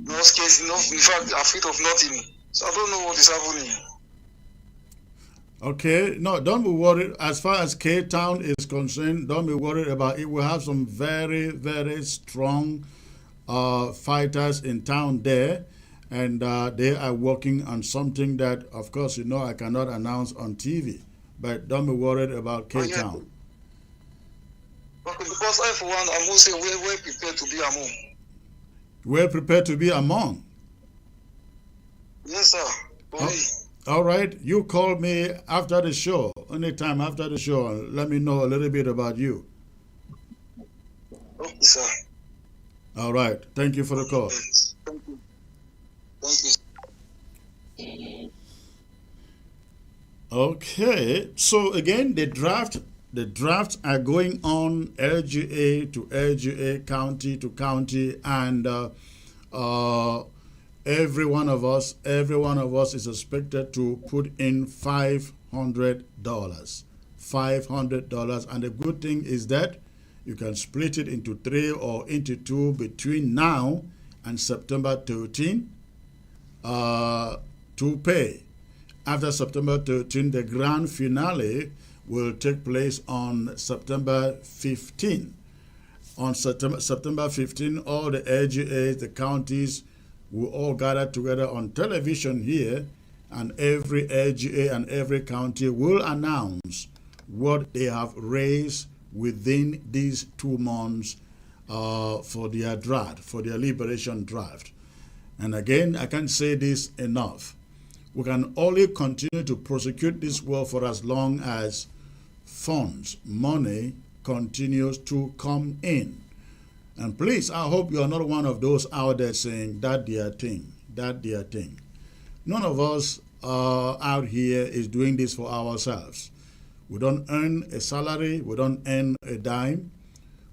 no scarcity, in fact, afraid of nothing. So I don't know what is happening. Okay, no, don't be worried. As far as K-Town is concerned, don't be worried about it. We have some very, very strong fighters in town there, and they are working on something that, of course, I cannot announce on TV. But don't be worried about K-Town. Okay, because I, for one, I'm also well prepared to be among. Well prepared to be among? Yes, sir. All right. You call me after the show, anytime after the show, and let me know a little bit about you. Okay, sir. All right. Thank you for the call. Thank you. Thank you. Okay. So again, the drafts are going on LGA to LGA, county to county, and every one of us is expected to put in $500. $500. And the good thing is that you can split it into 3 or into 2 between now and September 13 to pay. After September 13, the grand finale will take place on September 15. On September 15, all the LGAs, the counties, will all gather together on television here, and every LGA and every county will announce what they have raised within these 2 months for their draft, for their liberation draft. And again, I can't say this enough. We can only continue to prosecute this war for as long as funds, money continues to come in. And please, I hope you are not one of those out there saying that their thing. None of us out here is doing this for ourselves. We don't earn a salary. We don't earn a dime.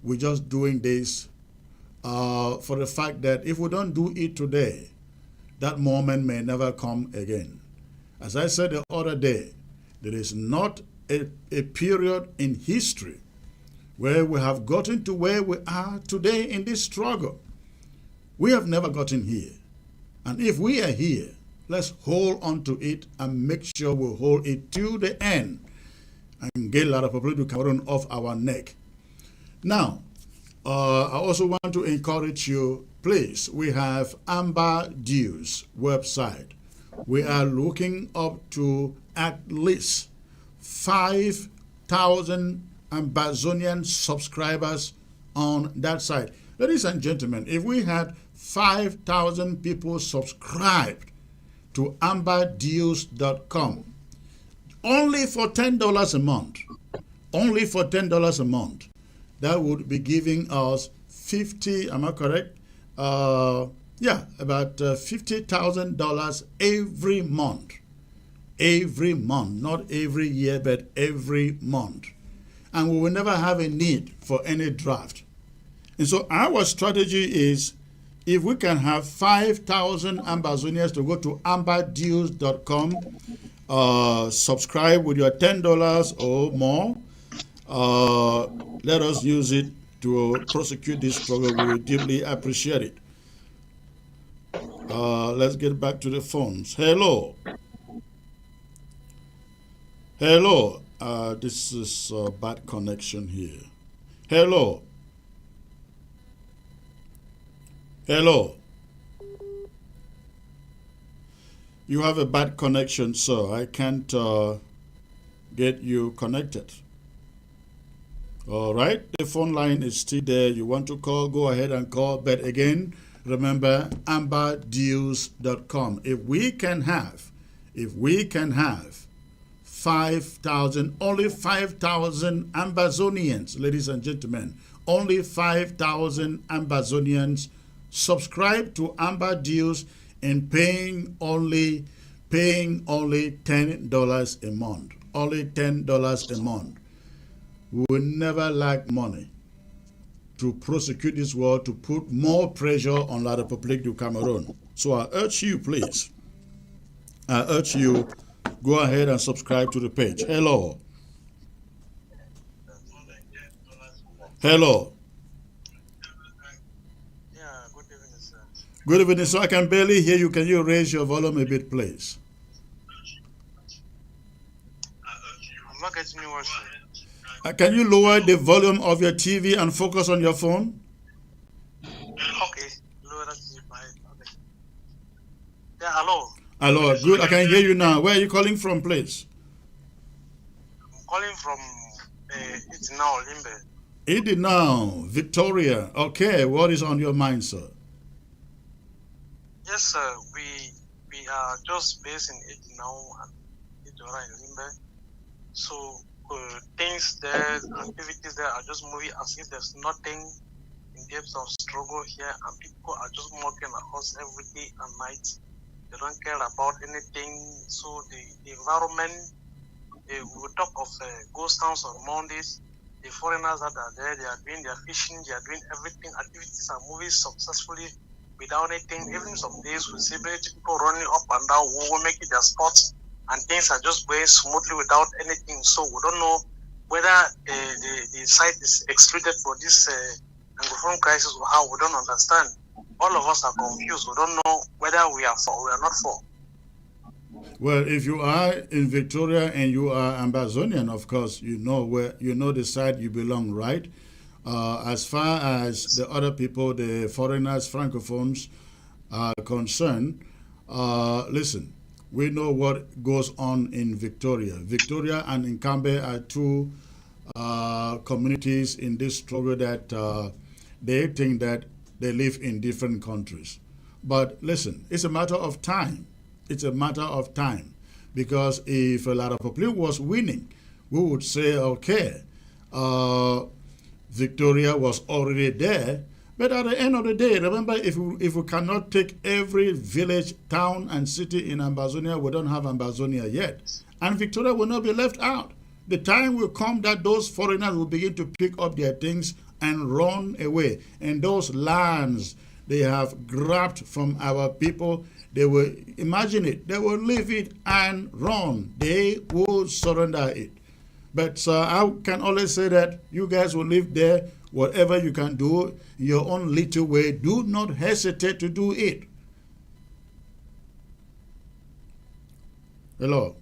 We're just doing this for the fact that if we don't do it today, that moment may never come again. As I said the other day, there is not a period in history where we have gotten to where we are today in this struggle. We have never gotten here. And if we are here, let's hold on to it and make sure we hold it to the end. and get a lot of people to Cameroon off our neck. Now, I also want to encourage you, please, we have Amber Dues website. We are looking up to at least 5,000 Ambazonian subscribers on that site. Ladies and gentlemen, if we had 5,000 people subscribed to amberdeals.com, only for $10 a month, only for $10 a month, that would be giving us 50, am I correct? Yeah, about $50,000 every month. Every month, not every year, but every month. And we will never have a need for any draft. And so our strategy is, if we can have 5,000 Ambazonians to go to amberdeals.com, subscribe with your $10 or more, let us use it to prosecute this program. We will deeply appreciate it. Let's get back to the phones. Hello. Hello. This is a bad connection here. Hello. Hello. You have a bad connection, sir. I can't get you connected. All right. The phone line is still there. You want to call, go ahead and call. But again, remember, amberdeals.com. If we can have 5,000, only 5,000 Ambazonians, ladies and gentlemen, only 5,000 Ambazonians subscribe to Amber Deals and paying only $10 a month. Only $10 a month. We will never lack money to prosecute this war, to put more pressure on La République du Cameroon. So I urge you, please, go ahead and subscribe to the page. Hello. Hello. Yeah, good evening, sir. Good evening, sir. I can barely hear you. Can you raise your volume a bit, please? I'm not getting you, sir. Can you lower the volume of your TV and focus on your phone? Okay. Lower that TV. Okay. Yeah, hello. Hello, good. I can hear you now. Where are you calling from, please? I'm calling from it's now Limbe. Now, Victoria. Okay, what is on your mind, sir? Yes, sir. We are just based in it now and Idora in Limbe. So things there, activities there are just moving as if there's nothing in depth of struggle here, and people are just mocking at us every day and night. They don't care about anything. So the environment, we will talk of ghost towns on Mondays. The foreigners that are there, they are doing their fishing, they are doing everything. Activities are moving successfully without anything. Even some days we see people running up and down, we will make it their spots, and things are just going smoothly without anything. So we don't know whether the site is excluded for this Anglophone crisis or how. We don't understand. All of us are confused. We don't know whether we are for or we are not for. Well, if you are in Victoria and you are Ambazonian, of course, you know the side you belong, right? As far as the other people, the foreigners, francophones, are concerned, listen, we know what goes on in Victoria. Victoria and Nkea are two communities in this struggle that they think that they live in different countries. But listen, it's a matter of time. It's a matter of time. Because if La République was winning, we would say, okay, Victoria was already there. But at the end of the day, remember, if we cannot take every village, town, and city in Ambazonia, we don't have Ambazonia yet. And Victoria will not be left out. The time will come that those foreigners will begin to pick up their things and run away. And those lands they have grabbed from our people, they will, imagine it, they will leave it and run. They will surrender it. But I can always say that you guys will live there. Whatever you can do in your own little way, do not hesitate to do it. Hello.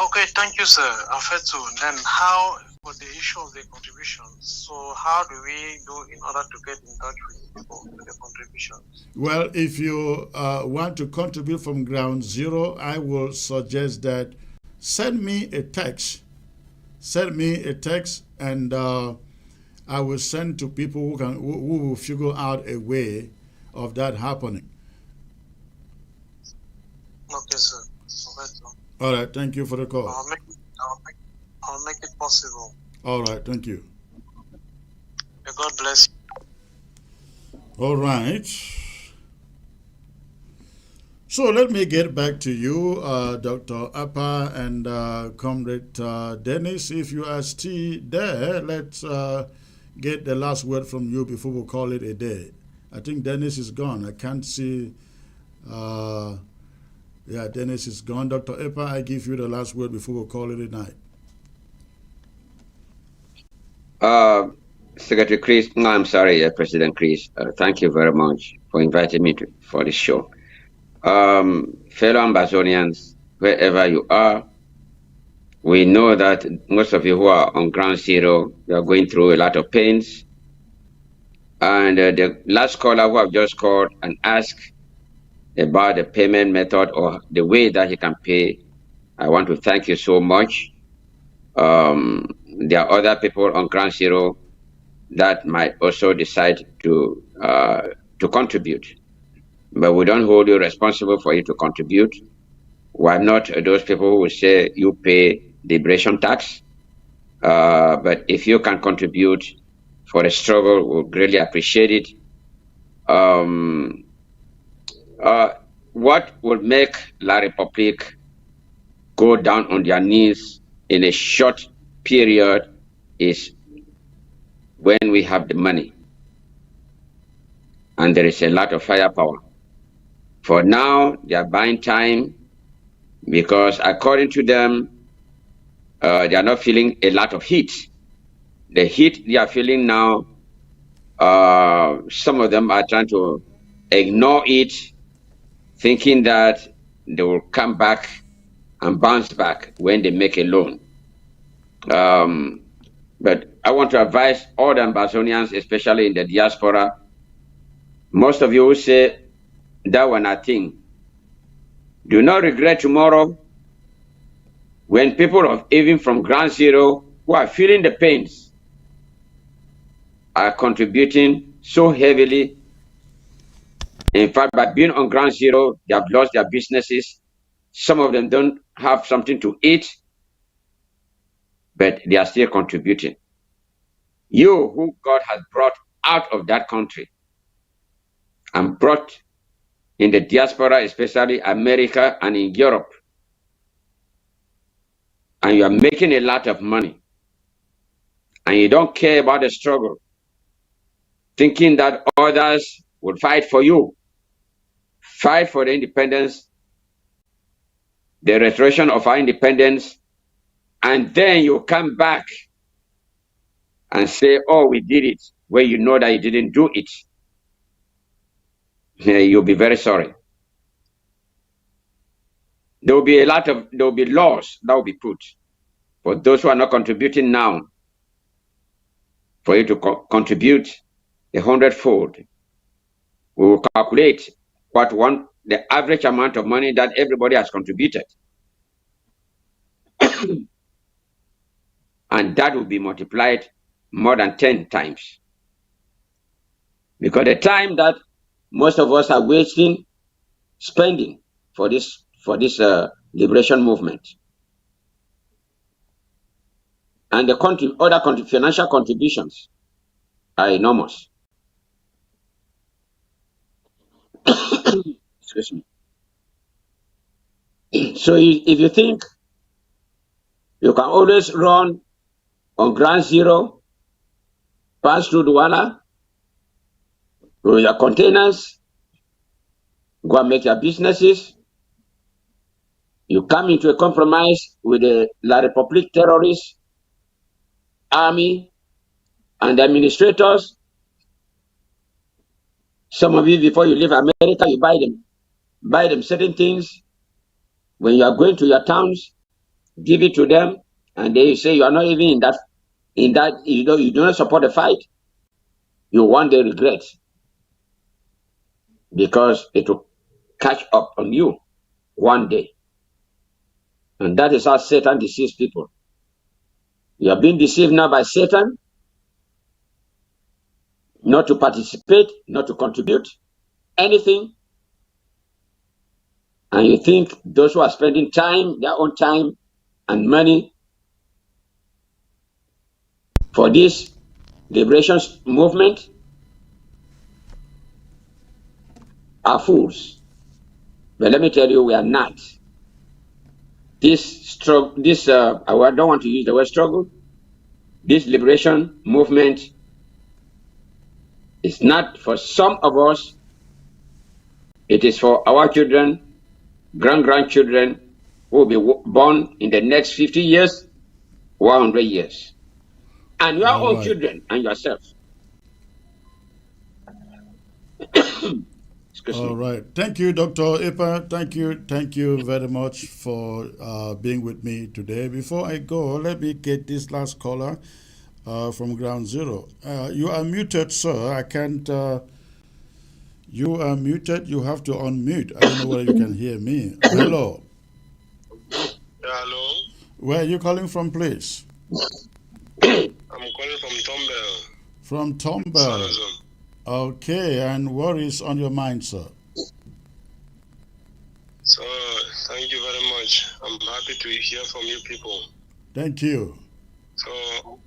Okay, thank you, sir. Afetu. Then how for the issue of the contributions? So how do we do in order to get in touch with people with the contributions? Well, if you want to contribute from ground zero, I will suggest that send me a text. Send me a text, and I will send to people who will figure out a way of that happening. Okay, sir. All right, thank you for the call. I'll make it possible. All right, thank you. May God bless you. All right. So let me get back to you, Dr. Appa and Comrade Dennis. If you are still there, let's get the last word from you before we call it a day. I think Dennis is gone. I can't see. Yeah, Dennis is gone. Dr. Appa, I give you the last word before we call it a night. Secretary Chris, no, I'm sorry, President Chris. Thank you very much for inviting me for this show. Fellow Ambazonians, wherever you are, we know that most of you who are on ground zero, you are going through a lot of pains. And the last caller who have just called and asked about the payment method or the way that he can pay, I want to thank you so much. There are other people on ground zero that might also decide to contribute, but we don't hold you responsible for you to contribute. Why not those people who will say you pay liberation tax? But if you can contribute for the struggle, we'll greatly appreciate it. What would make La Republique go down on their knees in a short period is when we have the money and there is a lot of firepower. For now, they are buying time because according to them, they are not feeling a lot of heat. The heat they are feeling now, some of them are trying to ignore it, thinking that they will come back and bounce back when they make a loan. But I want to advise all the Ambazonians, especially in the diaspora. Most of you will say, that one I think. Do not regret tomorrow when people of even from ground zero who are feeling the pains are contributing so heavily. In fact, by being on ground zero, they have lost their businesses. Some of them don't have something to eat, but they are still contributing. You who God has brought out of that country and brought in the diaspora, especially America and in Europe, and you are making a lot of money, and you don't care about the struggle, thinking that others will fight for you, fight for the independence, the restoration of our independence, and then you come back and say, oh, we did it, where you know that you didn't do it. You'll be very sorry. There will be laws that will be put for those who are not contributing now, for you to contribute 100-fold. We will calculate the average amount of money that everybody has contributed. And that will be multiplied more than 10 times. Because the time that most of us are wasting, spending for this liberation movement, and the other financial contributions are enormous. Excuse me. So if you think you can always run on ground zero, pass through Douala, with your containers, go and make your businesses, you come into a compromise with the La Republique terrorists, army, and the administrators. Some of you, before you leave America, you buy them certain things. When you are going to your towns, give it to them, and they say you are not even in that you do not support the fight. You one day regret, because it will catch up on you one day. And that is how Satan deceives people. You are being deceived now by Satan, not to participate, not to contribute anything. And you think those who are spending time, their own time and money for this liberation movement are fools. But let me tell you, we are not. This struggle, I don't want to use the word struggle. This liberation movement is not for some of us. It is for our children, grandchildren, who will be born in the next 50 years, 100 years. And your own children and yourself. All right. Thank you, Dr. Ipa. Thank you very much for being with me today. Before I go, let me get this last caller from Ground Zero. You are muted, sir. I can't. You are muted. You have to unmute. I don't know whether you can hear me. Hello. Hello. Where are you calling from, please? I'm calling from Tombell. From Tombell. Okay, and what is on your mind, sir? So, thank you very much. I'm happy to hear from you people. Thank you. So,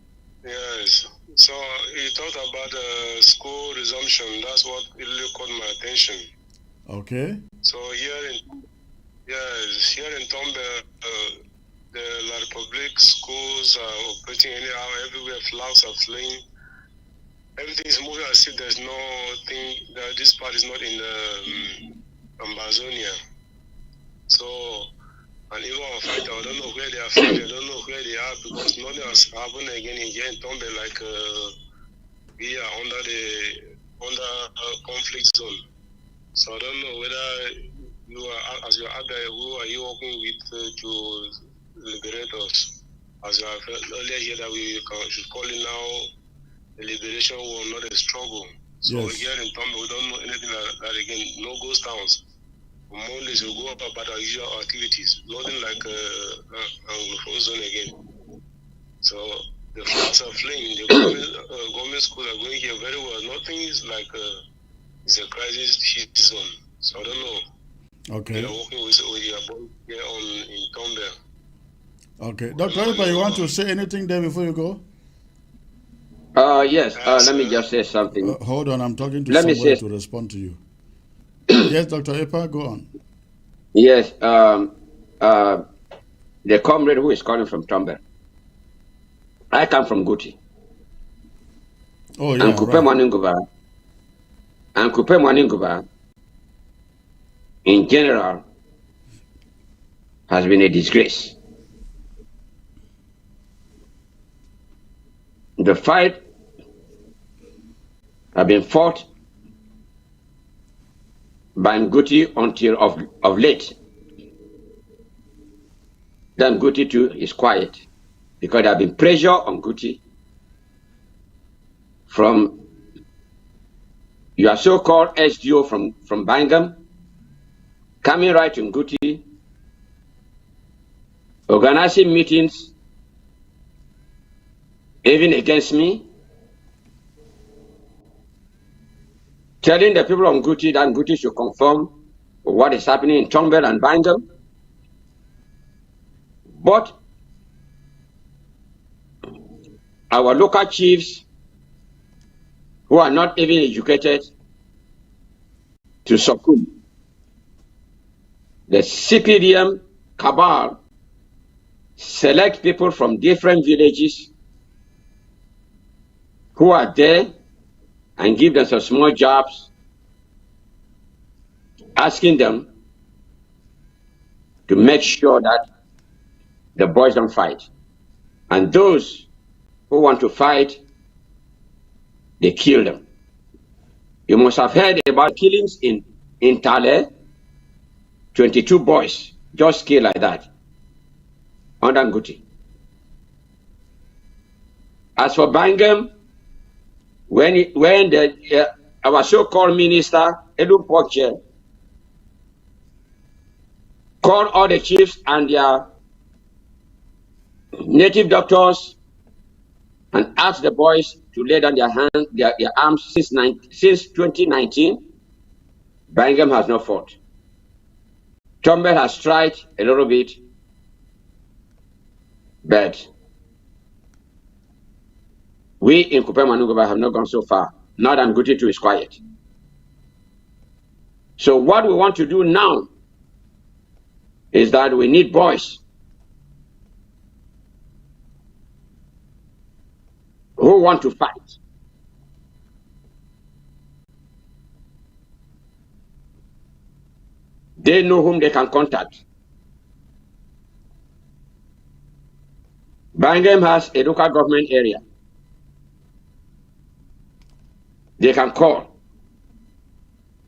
yes. So, you talked about school resumption. That's what really caught my attention. Okay. So, here in Tombell, the La Republique schools are operating anyhow. Everywhere flags are flying. Everything is moving as if there's nothing, that this part is not in Amazonia. So, and even on fight, I don't know where they are fighting, I don't know where they are, because nothing has happened again here in Tombe, like we are under conflict zone. So I don't know whether you are, as you are there, who are you working with to liberate us? As you have heard earlier here that we should call it now the liberation war, not a struggle. So yes. Here in Tombe, we don't know anything like that again. No ghost towns. On Mondays, we go about our usual activities. Nothing like Anglophone zone again. So the flags are flying. The government schools are going here very well. Nothing is like it's a crisis zone. So I don't know. Okay. We are working with your boy here in Tombe. Okay. Dr. Ipa, you want to say anything there before you go? Yes, let me just say something. Hold on, I'm talking to somebody to respond to you. Yes, Dr. Ipa, go on. Yes, the comrade who is calling from Tomber. I come from Guti. Oh, yeah, and Kupe Mwaninguba, in general, has been a disgrace. The fight have been fought by Nguti until of late. Then Nguti too is quiet because there have been pressure on Nguti from your so-called SDO from Bangam, coming right to Nguti, organizing meetings even against me, telling the people of Nguti that Nguti should conform with what is happening in Tombell and Bangam. But our local chiefs, who are not even educated, to succumb. The CPDM cabal select people from different villages who are there and give them some small jobs, asking them to make sure that the boys don't fight. And those who want to fight, they kill them. You must have heard about killings in Tale, 22 boys just killed like that. under Nguti. As for Bangam, when our so-called minister, Edu Pokche, called all the chiefs and their native doctors and asked the boys to lay down their arms since 2019, Bangam has not fought. Tombe has tried a little bit, but we in Kupe Manugoba have not gone so far. Now that Nguti too is quiet. So what we want to do now is that we need boys who want to fight. They know whom they can contact. Bangam has a local government area. They can call.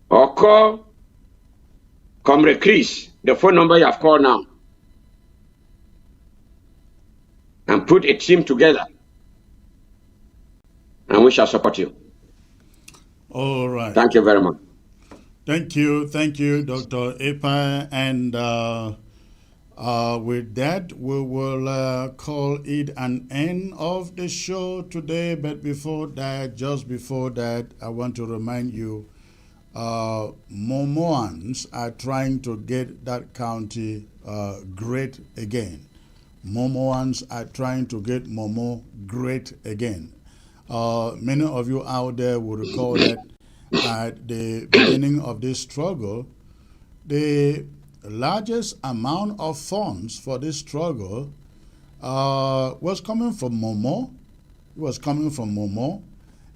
Or call Comrade Chris, the phone number you have called now, and put a team together. And we shall support you. All right. Thank you very much. Thank you, Dr. Epa. And with that, we will call it an end of the show today. But before that, just before that, I want to remind you, Momoans are trying to get that county great again. Momoans are trying to get Momo great again. Many of you out there will recall that at the beginning of this struggle, the largest amount of funds for this struggle was coming from Momo. It was coming from Momo.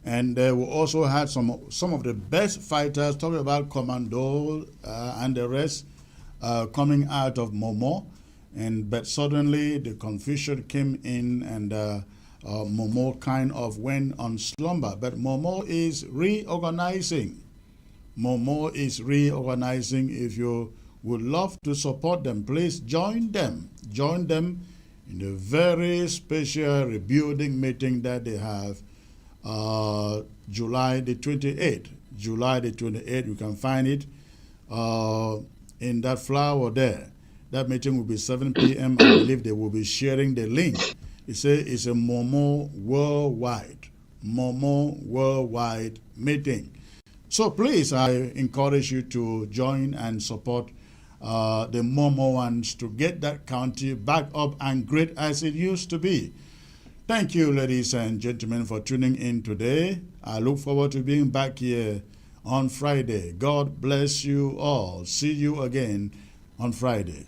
And we also had some of the best fighters, talking about Commando and the rest, coming out of Momo. But suddenly the confusion came in, and Momo kind of went on slumber. But Momo is reorganizing. Momo is reorganizing. If you would love to support them, please join them. Join them in the very special rebuilding meeting that they have July the 28th. July the 28th, you can find it in that flower there. That meeting will be 7 p.m. I believe they will be sharing the link. It says it's a Momo Worldwide meeting. So please, I encourage you to join and support the Momo ones to get that county back up and great as it used to be. Thank you, ladies and gentlemen, for tuning in today. I look forward to being back here on Friday. God bless you all. See you again on Friday.